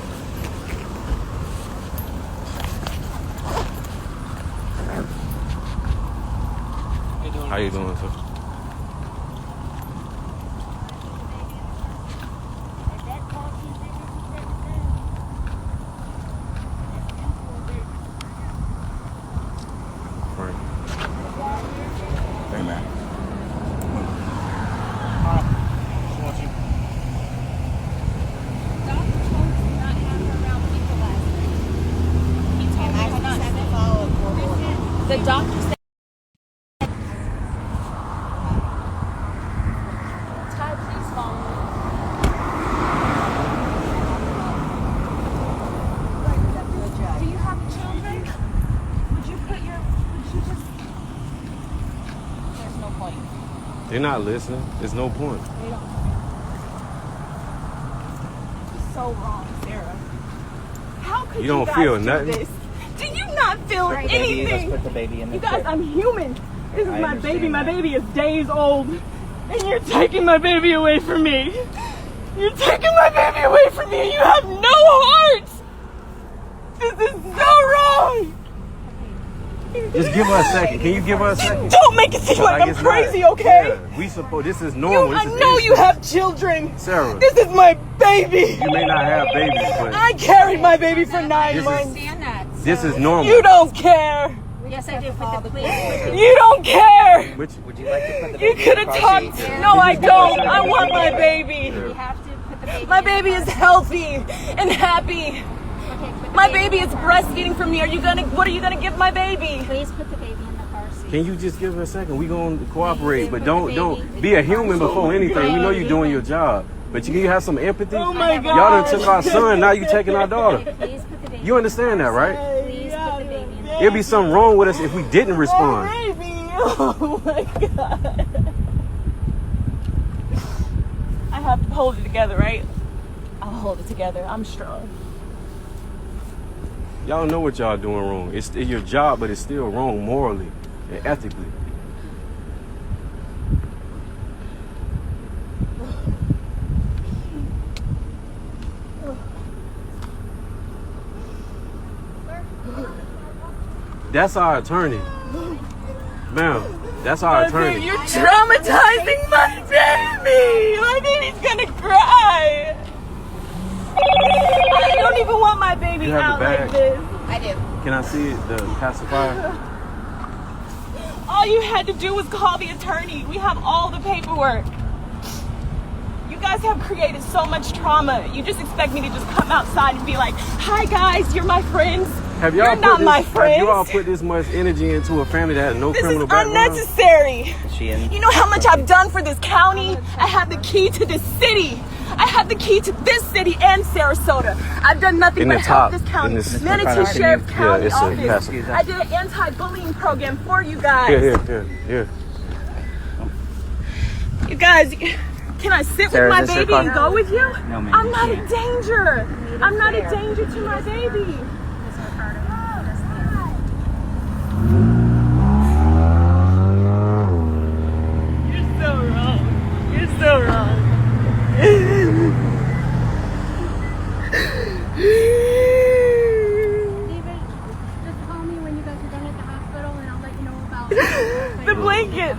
How you doing, sir? Hey, man. The doctor said. Ty, please follow me. Do you have children? Would you just... There's no point. They're not listening. There's no point. They don't. It's so wrong, Sarah. How could You don't guys feel do nothing. this? Do you not feel Let's anything? put the baby in the You guys, chair. I'm human. This is I my baby. understand My that. baby is days old. And you're taking my baby away from me. You're taking my baby away from me. You have no heart. This is so wrong. Just give her a second. Can you give her a second? Don't make it seem like I'm it's crazy, not. okay? Yeah, we suppose this is normal. I This is know you innocent. have children. Sarah. This is my baby. You may not have babies, but I carried my baby for 9 This is- months. this is normal. You don't care. Yes, I do. Put the plate. You don't care. Which, Would you like to put the You baby could in have the car talked. seat? No, I don't. I want my baby. We have to put the baby. My baby is healthy and happy. Okay, put My baby is breastfeeding from me. What are you gonna give my baby? Please put the baby in the car seat. Can you just give her a second? We gonna cooperate, but don't be a human before anything. We know you're doing your job, but you have some empathy. Oh my God! Y'all done took our son. Now you taking our daughter. Please put the baby. You understand that, right? Please put the baby in the car. It'd be something wrong with us if we didn't respond. Oh my God! I have to hold it together, right? I'll hold it together. I'm strong. Y'all know what y'all doing wrong. It's your job, but it's still wrong morally and ethically. That's our attorney. Ma'am, that's our attorney. You're traumatizing my baby! My baby's gonna cry! I don't even want my baby You have out the bag? like this. I do. Can I see it, the pacifier? All you had to do was call the attorney. We have all the paperwork. You guys have created so much trauma. You just expect me to just come outside and be like, hi guys, you're my friends. You're not my friends. Have you all put this much energy into a family that has no This criminal is background? unnecessary. She in? You know how much I've done for this county? I have the key to this city. I have the key to this city and Sarasota. I've done nothing In but the help top, this county. in this- Manatee Sheriff County it's a Office. pacifier. I did an anti-bullying program for you guys. Here. You guys, can I sit Sarah, with my is this your baby car? and go with you? No, ma'am, I'm you not a can't. danger. I'm not a danger to my baby. Mr. Ricardo, just You're so wrong. You're so wrong. David, just call me when you guys are done at the hospital and I'll let you know about The blanket.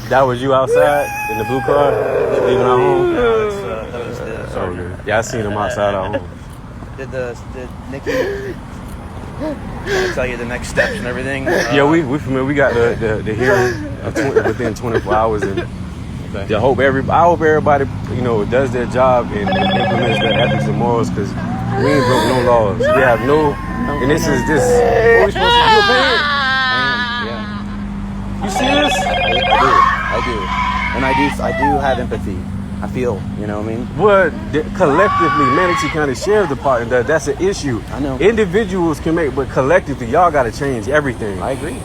That was you outside in the blue car, leaving our home? That was the sergeant. Yeah, I seen him outside our home. Did Nikki tell you the next steps and everything? Yeah, we familiar. We got the hearing within 24 hours, and I hope everybody does their job and implements their ethics and morals, because we ain't broke no laws. We have no, and this. What we supposed to do, man? Yeah. You serious? I do, and I do have empathy. I feel, you know what I mean? Well, collectively, Manatee County Sheriff Department, that's an issue. I know. Individuals can make, but collectively, y'all got to change everything. I agree.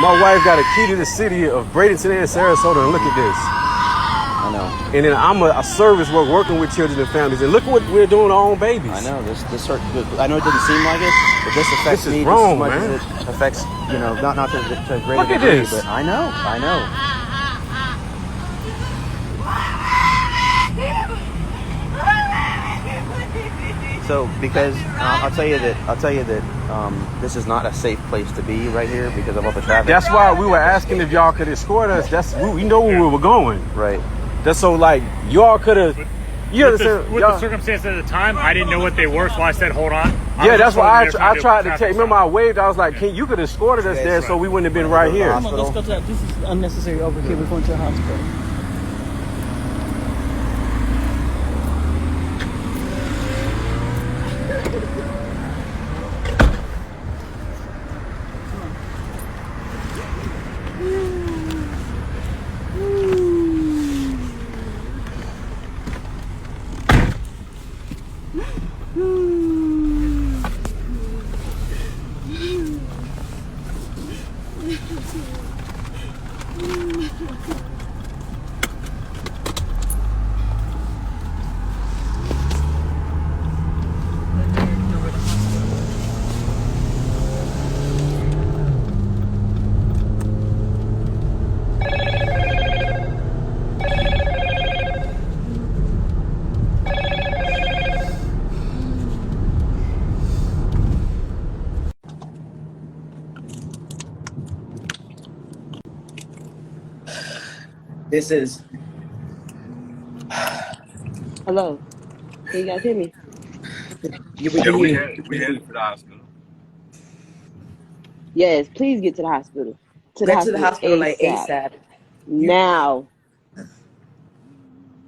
My wife got a key to the city of Bradenton and Sarasota, and look at this. I know. And then I'm a service work working with children and families, and look at what we're doing to our own babies. I know this hurt. I know it didn't seem like it, but this affects This is me wrong, just as much man. as it affects, not to a greater Look at degree, this. but I know. So because I'll tell you that this is not a safe place to be right here because of all the traffic. That's why we were asking if y'all could escort us. We know where we were going. Right. That's so like y'all could have. With the circumstances at the time, I didn't know what they were, so I said, "Hold on." Yeah, that's why I tried to take. Remember, I waved. I was like, "You could have escorted us there, so we wouldn't have been right here." Come on, let's go to that. This is unnecessary over here. We're going to the hospital. This is. Hello. Can you guys hear me? Yeah, we Yeah, can hear you. we headed to the hospital. Yes, please get to the hospital. To the Get to the hospital hospital like ASAP. ASAP. Now.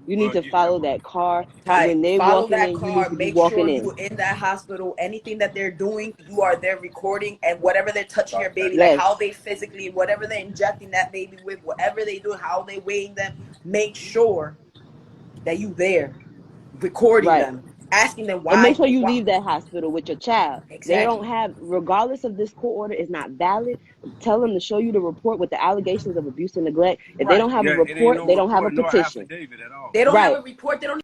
You need We'll to get there, follow bro. that car. Ty, When they follow walking that in, you need car. to be Make sure walking you in. in that hospital. Anything that they're doing, you are there recording, and whatever they're touching your baby, like Yes. how they physically, whatever they're injecting that baby with, whatever they do, how they weighing them, make sure that you there recording Right. them, asking them And make why. sure you leave that hospital with your child. They don't Exactly. have, regardless of this court order is not valid, tell them to show you the report with the allegations of abuse and neglect. If they don't have a Yeah, it ain't report, no they don't have a report, no petition. affidavit at all. They don't have Right. a report. They don't.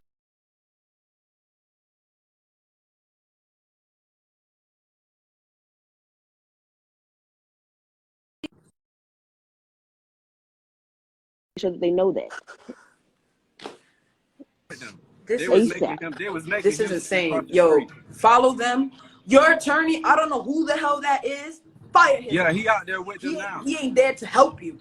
Make sure that they know that. This was is making him. They was making this him is cross insane. the Yo, street. follow them. Your attorney, I don't know who the hell that is. Fire him. Yeah, he out there with them now. He ain't there to help you.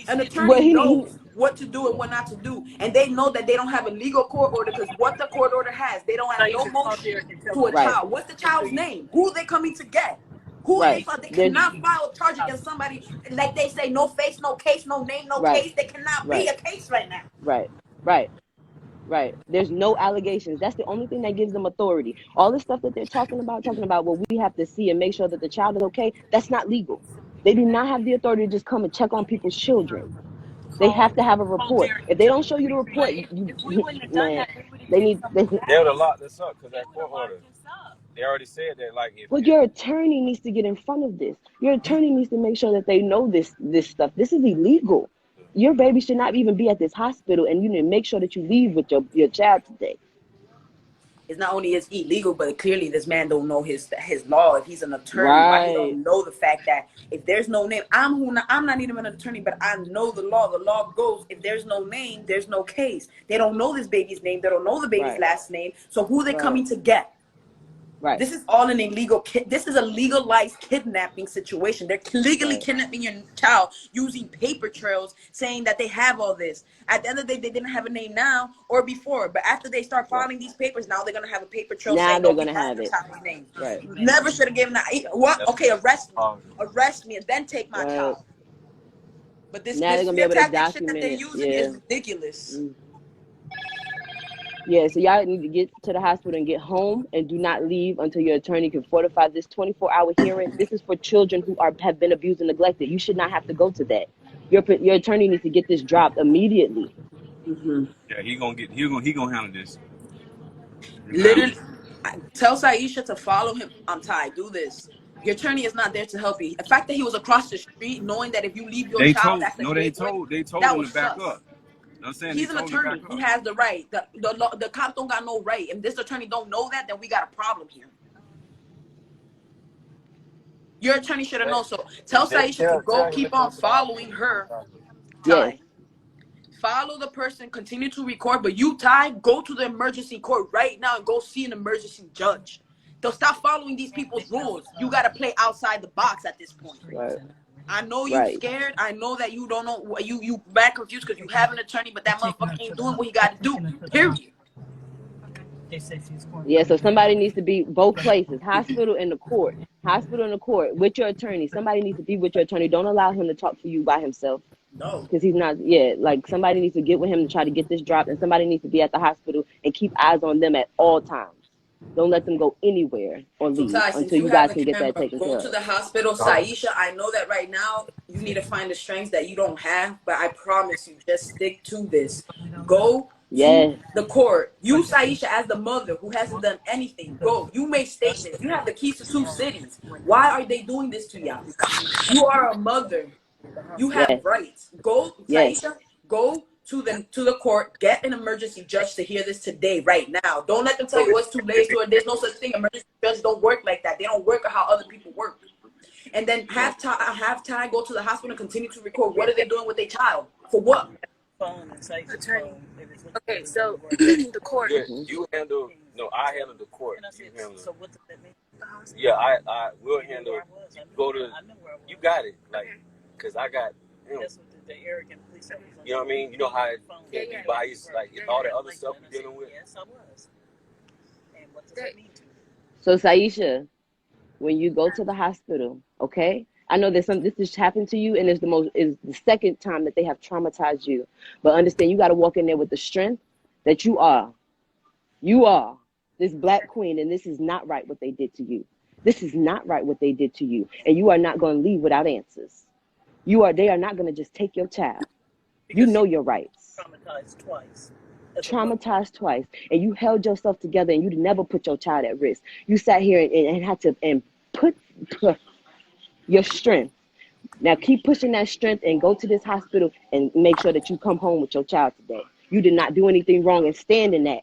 An attorney Well, knows what to do and what not to do, and they know that they don't have a legal court order because what the court order has, they don't have no motion to a Right. child. What's the child's name? Who are they coming to get? Who Right. are they? They cannot file a charge against somebody like they say, no face, no case, no name, no Right. case. They cannot Right. be a case right now. Right. Right. Right. There's no allegations. That's the only thing that gives them authority. All the stuff that they're talking about what we have to see and make sure that the child is okay, that's not legal. They do not have the authority to just come and check on people's children. They have to have a report. If they don't show you the report, man, they need. They would have locked us up because that court order. They already said that, like, But your attorney needs to get in front of this. Your attorney needs to make sure that they know this stuff. This is illegal. Your baby should not even be at this hospital, and you need to make sure that you leave with your child today. It's not only is illegal, but clearly this man don't know his law. If he's an attorney, why he don't know the fact that if there's no name, I'm not even an attorney, but I know the law. The law goes, if there's no name, there's no case. They don't know this baby's name. They don't know the baby's last name. So who are they coming to get? Right. This is all an illegal. This is a legalized kidnapping situation. They're legally kidnapping your child using paper trails, saying that they have all this. At the end of the day, they didn't have a name now or before, but after they start filing these papers, now they're gonna have a paper trail saying they're no, gonna he has have the it. child's name. Right. Never should have given that. What? Okay, arrest me, and then take my child. But this now they're gonna be able to tactic shit that document they're it. using is ridiculous. Yeah, so y'all need to get to the hospital and get home, and do not leave until your attorney can fortify this 24-hour hearing. This is for children who have been abused and neglected. You should not have to go to that. Your attorney needs to get this dropped immediately. Yeah, he gonna handle this. Literally, tell Syesha to follow him. I'm tired. Do this. Your attorney is not there to help you. The fact that he was across the street, knowing that if you leave your child, that's a they told that him was to back sus. up. I'm saying He's an attorney. He has the right. The cops don't got no right. If this attorney don't know that, then we got a problem here. Your attorney should have known. So tell Syesha to go keep on following her. Ty. Follow the person, continue to record, but you, Ty, go to the emergency court right now and go see an emergency judge. They'll stop following these people's rules. You got to play outside the box at this point. Right. I know you scared. I know that you don't know. You bad confused because you have an attorney, but that motherfucker ain't doing what he got to do. Period. Yeah, so somebody needs to be both places, hospital and the court. Hospital and the court with your attorney. Somebody needs to be with your attorney. Don't allow him to talk to you by himself. No. Because he's not, like somebody needs to get with him to try to get this dropped, and somebody needs to be at the hospital and keep eyes on them at all times. Don't let them go anywhere or leave until you guys can get that taken care of. Go to the hospital. Syesha, I know that right now you need to find the strength that you don't have, but I promise you, just stick to this. Go to the court. You, Syesha, as the mother who hasn't done anything, go. You make statements. You have the keys to 2 cities. Why are they doing this to y'all? You are a mother. You have rights. Go, Syesha, go to the court, get an emergency judge to hear this today, right now. Don't let them tell you it's too late or there's no such thing. Emergency judges don't work like that. They don't work how other people work. And then have time go to the hospital and continue to record. What are they doing with their child? For what? Attorney. Okay, so the court. Yeah, you handle. No, I handle the court. You handle. So what does that mean? Yeah, I will handle. You go to. You got it. Like, cause I got. You know, You know what I mean? You know how it can't be biased, like all the other stuff we're dealing with. Yes, I was. And what does that mean to you? So Syesha, when you go to the hospital, okay? I know this has happened to you, and it's the second time that they have traumatized you. But understand, you got to walk in there with the strength that you are. You are this black queen, and this is not right what they did to you. This is not right what they did to you, and you are not going to leave without answers. They are not going to just take your child. You know your rights. Traumatized twice. Traumatized twice, and you held yourself together, and you never put your child at risk. You sat here and had to put your strength. Now keep pushing that strength and go to this hospital and make sure that you come home with your child today. You did not do anything wrong, and stand in that.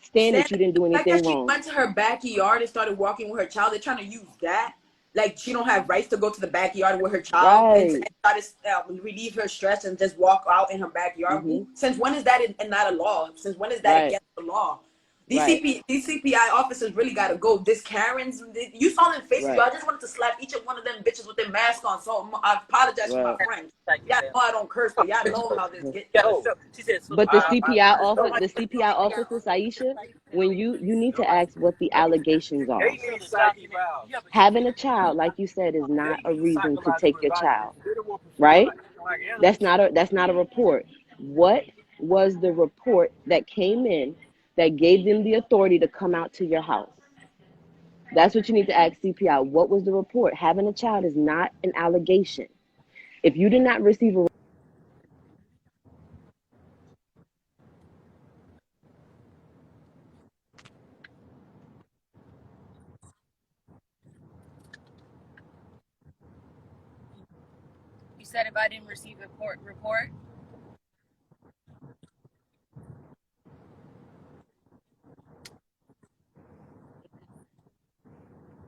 Stand that you didn't do anything like wrong. She went to her backyard and started walking with her child. They're trying to use that. Like she don't have rights to go to the backyard with her child and try to relieve her stress and just walk out in her backyard. Since when is that not a law? Since when is that against the law? These CPI officers really got to go. This Karens, you saw them faces. I just wanted to slap each one of them bitches with their mask on. So I apologize for my French. Y'all know I don't curse, but y'all know how this gets. But the CPI officer, Syesha, when you need to ask what the allegations are. Having a child, like you said, is not a reason to take your child, right? That's not a report. What was the report that came in that gave them the authority to come out to your house? That's what you need to ask CPI. What was the report? Having a child is not an allegation. If you did not receive a You said if I didn't receive a report?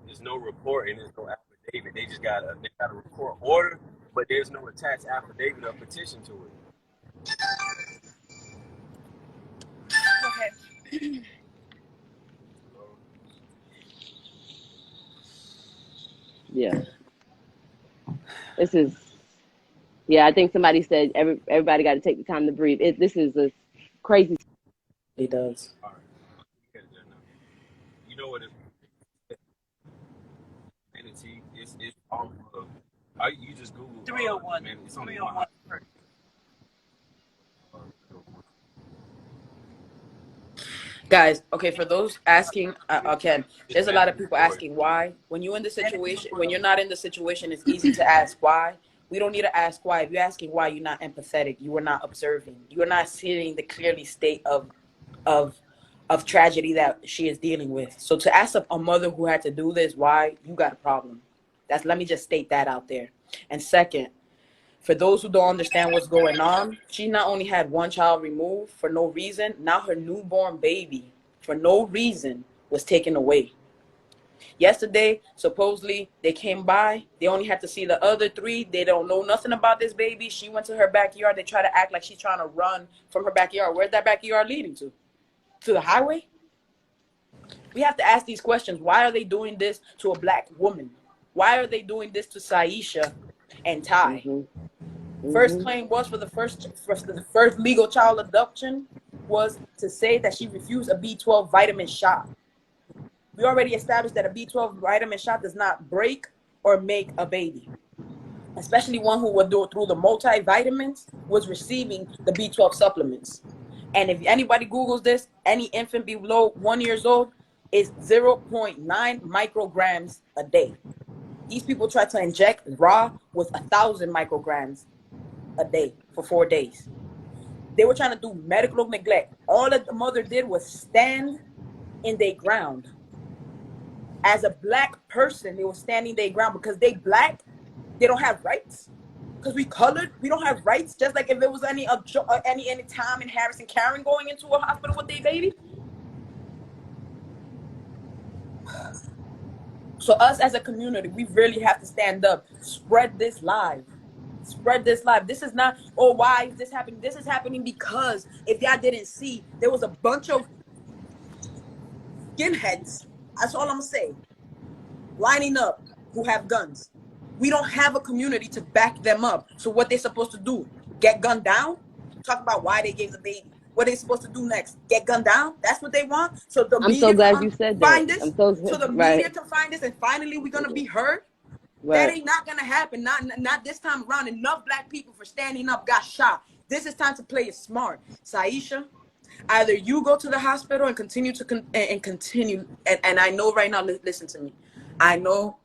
There's no report and there's no affidavit. They just got a report order, but there's no attached affidavit or petition to it. Okay. Yeah. This is, I think somebody said everybody got to take the time to breathe. This is a crazy. It does. All right. You know what it is? It's all you just Google 301. Man, it's only 301. Guys, okay, for those asking, again, there's a lot of people asking why. When you're in the situation, when you're not in the situation, it's easy to ask why. We don't need to ask why. If you're asking why, you're not empathetic. You are not observing. You are not seeing the clearly state of tragedy that she is dealing with. So to ask a mother who had to do this, why, you got a problem. Let me just state that out there. And second, for those who don't understand what's going on, she not only had one child removed for no reason, now her newborn baby, for no reason, was taken away. Yesterday, supposedly, they came by. They only had to see the other three. They don't know nothing about this baby. She went to her backyard. They try to act like she's trying to run from her backyard. Where's that backyard leading to? To the highway? We have to ask these questions. Why are they doing this to a black woman? Why are they doing this to Syesha and Ty? First claim was for the first legal child abduction was to say that she refused a B12 vitamin shot. We already established that a B12 vitamin shot does not break or make a baby, especially one who would do it through the multivitamins was receiving the B12 supplements. And if anybody Googles this, any infant below 1 year old is 0.9 micrograms a day. These people try to inject raw with 1,000 micrograms a day for 4 days. They were trying to do medical neglect. All that the mother did was stand in their ground. As a black person, they were standing their ground because they black, they don't have rights. Because we colored, we don't have rights. Just like if it was any time in Harrison Karen going into a hospital with their baby. So us as a community, we really have to stand up, spread this live. Spread this live. This is not, oh, why is this happening? This is happening because if y'all didn't see, there was a bunch of skinheads, that's all I'm gonna say, lining up who have guns. We don't have a community to back them up. So what they supposed to do? Get gunned down? Talk about why they gave the baby. What are they supposed to do next? Get gunned down? That's what they want? So the I'm so media glad can you said that. find this? I'm so So the right. media can find this and finally we're going to be heard? Right. That ain't not going to happen. Not this time around. Enough black people for standing up got shot. This is time to play it smart. Syesha, either you go to the hospital and continue to continue. And I know right now, listen to me. I know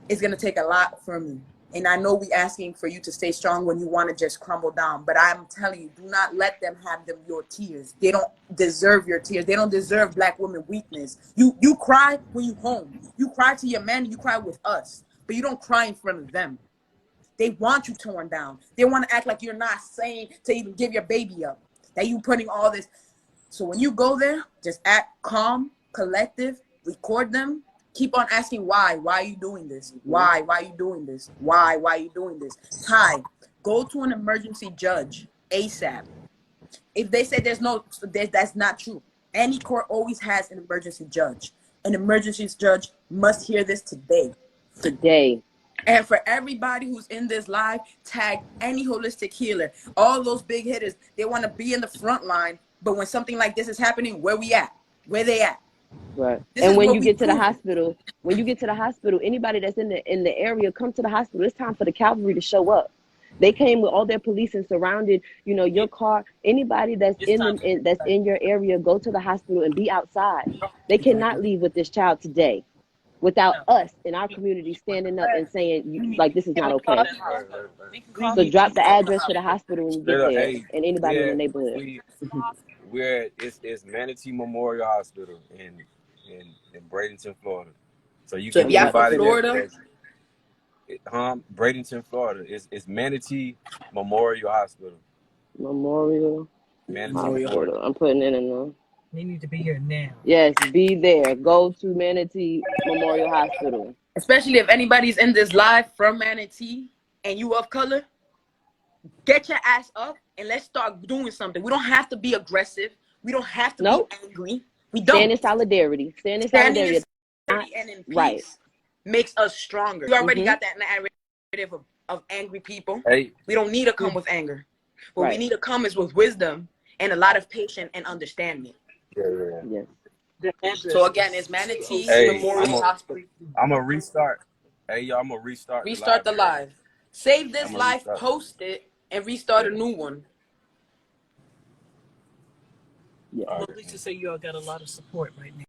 it's going to take a lot from you. And I know we asking for you to stay strong when you want to just crumble down. But I'm telling you, do not let them have your tears. They don't deserve your tears. They don't deserve black women weakness. You cry when you home. You cry to your man. You cry with us. But you don't cry in front of them. They want you torn down. They want to act like you're not saying to even give your baby up. That you putting all this. So when you go there, just act calm, collective, record them. Keep on asking why. Why are you doing this? Why? Why are you doing this? Why? Why are you doing this? Ty, go to an emergency judge ASAP. If they say that's not true. Any court always has an emergency judge. An emergency judge must hear this today. Today. And for everybody who's in this live, tag any holistic healer. All those big hitters, they want to be in the front line. But when something like this is happening, where we at? Where they at? Right. This and is when what you we get to the prove. hospital, anybody that's in the area, come to the hospital. It's time for the cavalry to show up. They came with all their police and surrounded, your car. Anybody that's that's in your area, go to the hospital and be outside. They cannot leave with this child today without us in our community standing up and saying, like, this is not okay. So drop the address to the hospital when you get there, and anybody in the neighborhood. It's Manatee Memorial Hospital in Bradenton, Florida. So you So can if y'all from anybody Florida, Bradenton, Florida. It's Manatee Memorial Hospital. Memorial Hospital. I'm putting it in there. They need to be here now. Yes, be there. Go to Manatee Memorial Hospital. especially if anybody's in this live from Manatee and you of color, get your ass up and let's start doing something. We don't have to be aggressive. We don't have to be angry. We don't. Stand in solidarity. Stand in solidarity. And in peace makes us stronger. You already got that narrative of angry people. Hey. We don't need to come with anger. What we need to come is with wisdom and a lot of patience and understanding. Yes. So again, it's Manatee Memorial Hospital. I'm gonna restart. Hey, y'all, I'm gonna restart. Restart the live. Save this live, post it, and restart a new one. Well, at least to say you all got a lot of support right now.